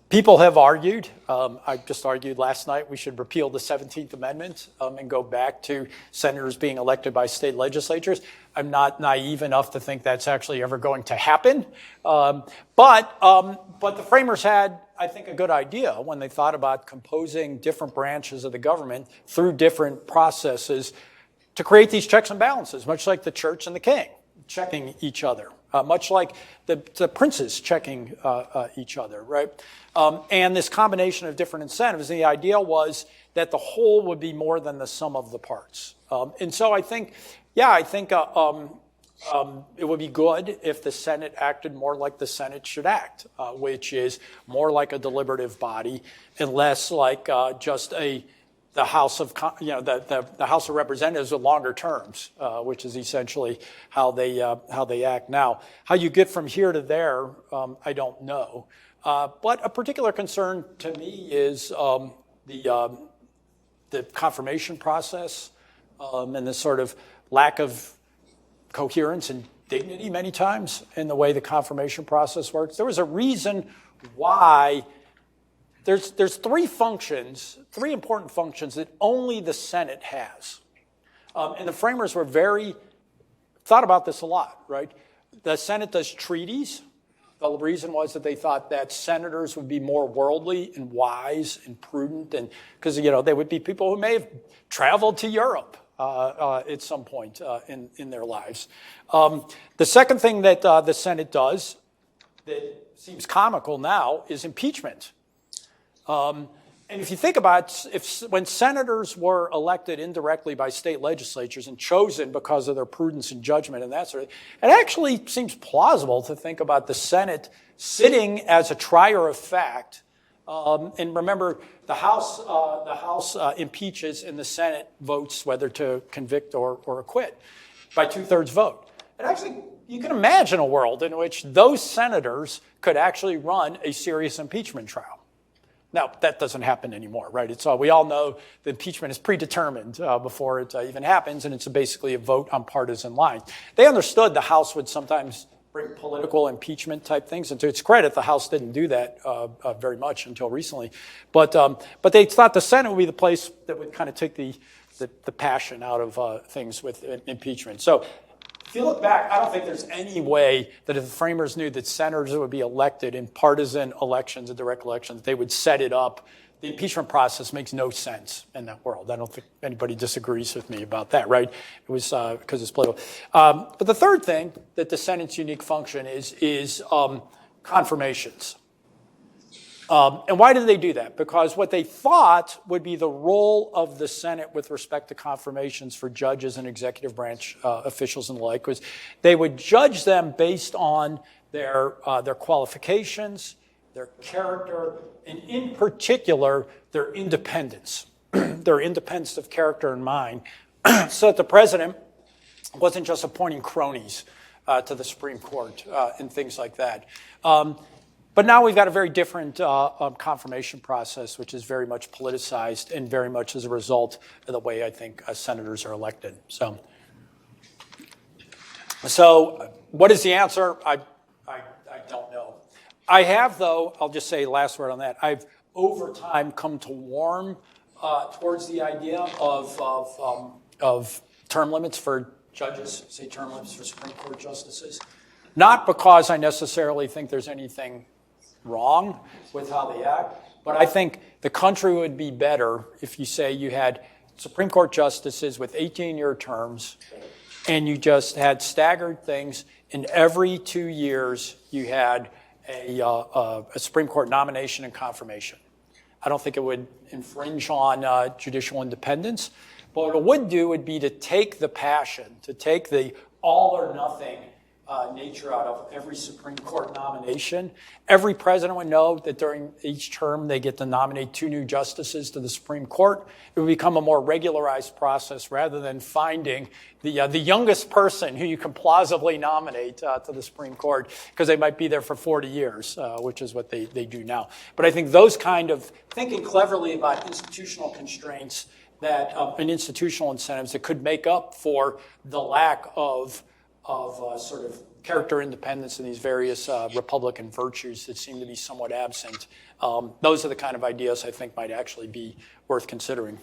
People have argued, I just argued last night, we should repeal the 17th Amendment and go back to senators being elected by state legislatures. I'm not naive enough to think that's actually ever going to happen. But the framers had, I think, a good idea when they thought about composing different branches of the government through different processes to create these checks and balances, much like the church and the king checking each other. Much like the princes checking each other, right? And this combination of different incentives, the idea was that the whole would be more than the sum of the parts. And so I think it would be good if the Senate acted more like the Senate should act, which is more like a deliberative body and less like just the House of the House of Representatives with longer terms, which is essentially how they act now. How you get from here to there, I don't know. But a particular concern to me is the confirmation process and the sort of lack of coherence and dignity many times in the way the confirmation process works. There was a reason why. There's three important functions that only the Senate has. And the framers thought about this a lot, right? The Senate does treaties. The reason was that they thought that senators would be more worldly and wise and prudent, and because, they would be people who may have traveled to Europe at some point in their lives. The second thing that the Senate does that seems comical now is impeachment. And if you think about when senators were elected indirectly by state legislatures and chosen because of their prudence and judgment and that sort of thing, it actually seems plausible to think about the Senate sitting as a trier of fact. And remember, the House impeaches and the Senate votes whether to convict or acquit by 2/3 vote. And actually, you can imagine a world in which those senators could actually run a serious impeachment trial. Now, that doesn't happen anymore, right? We all know the impeachment is predetermined before it even happens, and it's basically a vote on partisan lines. They understood the House would sometimes bring political impeachment type things, and to its credit, the House didn't do that very much until recently. But they thought the Senate would be the place that would kind of take the passion out of things with impeachment. So if you look back, I don't think there's any way that if the framers knew that senators would be elected in partisan elections and direct elections, they would set it up. The impeachment process makes no sense in that world. I don't think anybody disagrees with me about that, right? It was because it's political. But the third thing that the Senate's unique function is confirmations. And why did they do that? Because what they thought would be the role of the Senate with respect to confirmations for judges and executive branch officials and the like was they would judge them based on their qualifications, their character, and in particular, their independence, their independence of character and mind, so that the president wasn't just appointing cronies to the Supreme Court and things like that. But now we've got a very different confirmation process, which is very much politicized and very much as a result of the way I think senators are elected. So what is the answer? I don't know. I have, though, I'll just say last word on that. I've, over time, come to warm towards the idea of term limits for judges, say term limits for Supreme Court justices. Not because I necessarily think there's anything wrong with how they act, but I think the country would be better if you say you had Supreme Court justices with 18-year terms and you just had staggered things, and every 2 years you had a Supreme Court nomination and confirmation. I don't think it would infringe on judicial independence. But what it would do would be to take the passion, to take the all or nothing nature out of every Supreme Court nomination. Every president would know that during each term they get to nominate 2 new justices to the Supreme Court. It would become a more regularized process rather than finding the youngest person who you can plausibly nominate to the Supreme Court because they might be there for 40 years, which is what they do now. But I think those kind of thinking cleverly about institutional constraints and institutional incentives that could make up for the lack of sort of character independence and these various Republican virtues that seem to be somewhat absent. Those are the kind of ideas I think might actually be worth considering.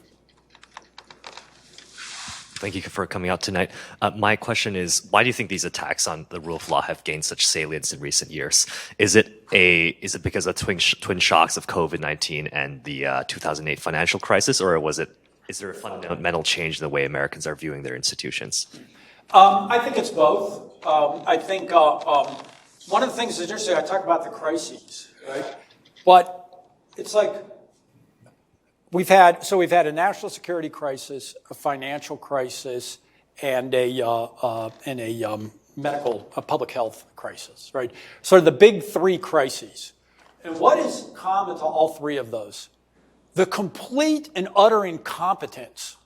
Thank you for coming out tonight. My question is, why do you think these attacks on the rule of law have gained such salience in recent years? Is it because of twin shocks of COVID-19 and the 2008 financial crisis, or is there a fundamental change in the way Americans are viewing their institutions? I think it's both. I think one of the things that's interesting, I talk about the crises, right? But it's like we've had a national security crisis, a financial crisis, and a public health crisis, right? Sort of the big 3 crises. And what is common to all 3 of those? The complete and utter incompetence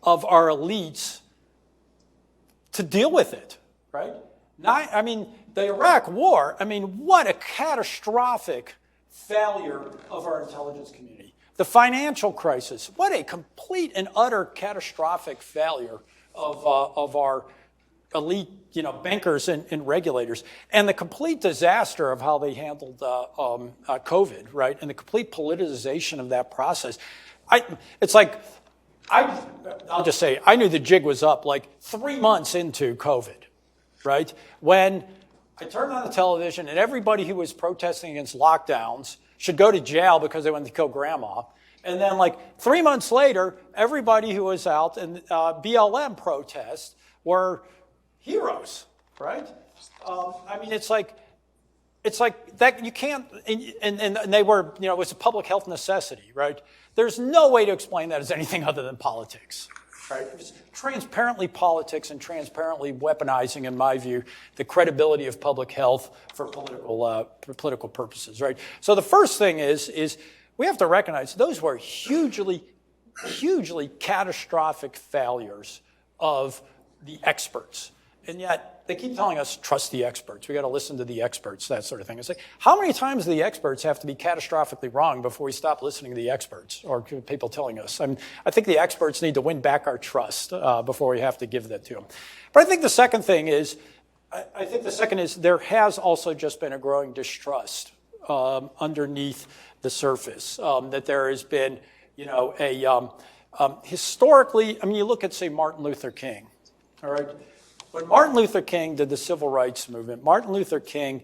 of our elites to deal with it, right? The Iraq War, what a catastrophic failure of our intelligence community. The financial crisis, what a complete and utter catastrophic failure of our elite, bankers and regulators, and the complete disaster of how they handled COVID, right? And the complete politicization of that process. I'll just say, I knew the jig was up like 3 months into COVID, right? When I turned on the television and everybody who was protesting against lockdowns should go to jail because they wanted to kill grandma. And then like 3 months later, everybody who was out in BLM protests were heroes, right? It's like that you can't, and they were, it was a public health necessity, right? There's no way to explain that as anything other than politics, right? It's transparently politics and transparently weaponizing, in my view, the credibility of public health for political purposes, right? So the first thing is we have to recognize those were hugely catastrophic failures of the experts. And yet they keep telling us, trust the experts. We got to listen to the experts, that sort of thing. It's like, how many times do the experts have to be catastrophically wrong before we stop listening to the experts or people telling us? I think the experts need to win back our trust before we have to give that to them. But I think the second thing is, there has also just been a growing distrust underneath the surface. That there has been, historically, you look at, say, Martin Luther King, all right? When Martin Luther King did the civil rights movement, Martin Luther King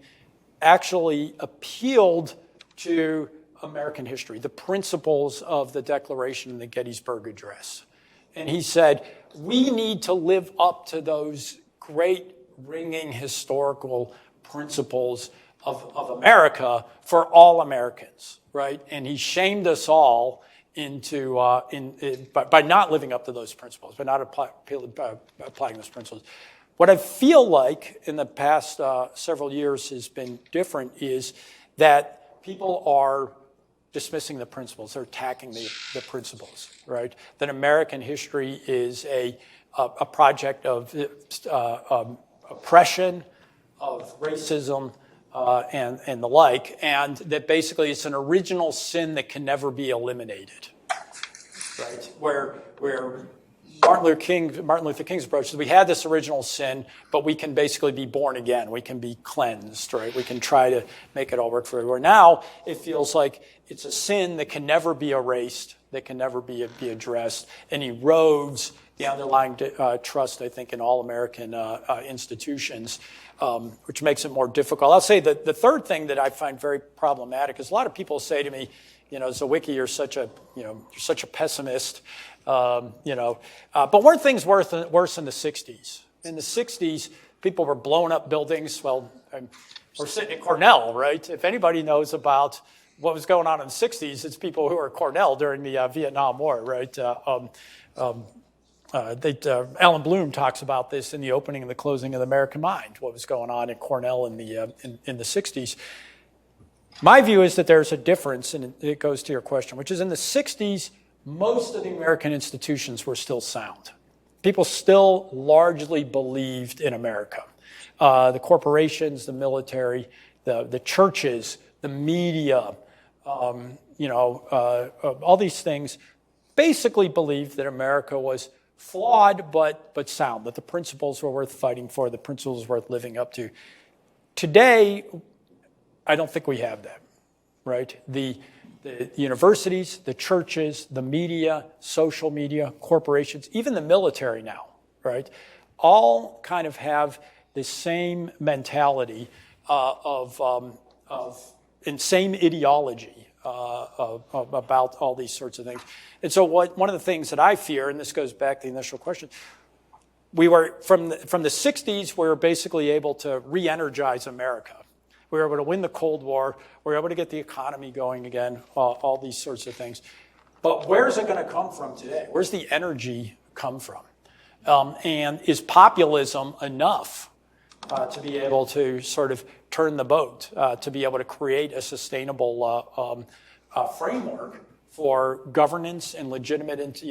actually appealed to American history, the principles of the Declaration and the Gettysburg Address. And he said, we need to live up to those great ringing historical principles of America for all Americans, right? And he shamed us all by not living up to those principles, by not applying those principles. What I feel like in the past several years has been different is that people are dismissing the principles. They're attacking the principles, right? That American history is a project of oppression, of racism, and the like, and that basically it's an original sin that can never be eliminated, right? Where Martin Luther King's approach is we had this original sin, but we can basically be born again. We can be cleansed, right? We can try to make it all work for everyone. Now it feels like it's a sin that can never be erased, that can never be addressed, and erodes the underlying trust, I think, in all American institutions, which makes it more difficult. I'll say that the third thing that I find very problematic is a lot of people say to me, Zywicki, you're such a pessimist. But weren't things worse in the 60s? In the 60s, people were blowing up buildings. Well, we're sitting at Cornell, right? If anybody knows about what was going on in the 60s, it's people who were at Cornell during the Vietnam War, right? Alan Bloom talks about this in the opening and the closing of The American Mind, what was going on at Cornell in the 60s. My view is that there's a difference, and it goes to your question, which is in the 60s, most of the American institutions were still sound. People still largely believed in America. The corporations, the military, the churches, the media, all these things basically believed that America was flawed but sound, that the principles were worth fighting for, the principles worth living up to. Today, I don't think we have that, right? The universities, the churches, the media, social media, corporations, even the military now, right, all kind of have the same mentality and same ideology about all these sorts of things. And so one of the things that I fear, and this goes back to the initial question, we were, from the 60s, we were basically able to re-energize America. We were able to win the Cold War. We were able to get the economy going again, all these sorts of things. But where's it going to come from today? Where's the energy come from? And is populism enough to be able to sort of turn the boat, to be able to create a sustainable framework for governance and legitimate,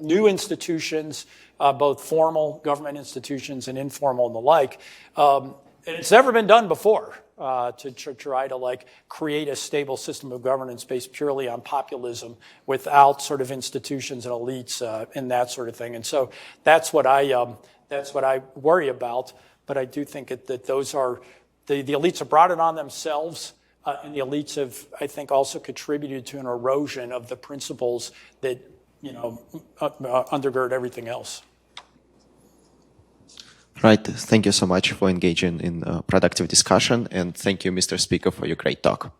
new institutions, both formal government institutions and informal and the like. And it's never been done before. To try to create a stable system of governance based purely on populism without sort of institutions and elites and that sort of thing. And so that's what I worry about. But I do think that those are the elites have brought it on themselves, and the elites have, I think, also contributed to an erosion of the principles that undergird everything else. Right. Thank you so much for engaging in productive discussion. And thank you, Mr. Speaker, for your great talk.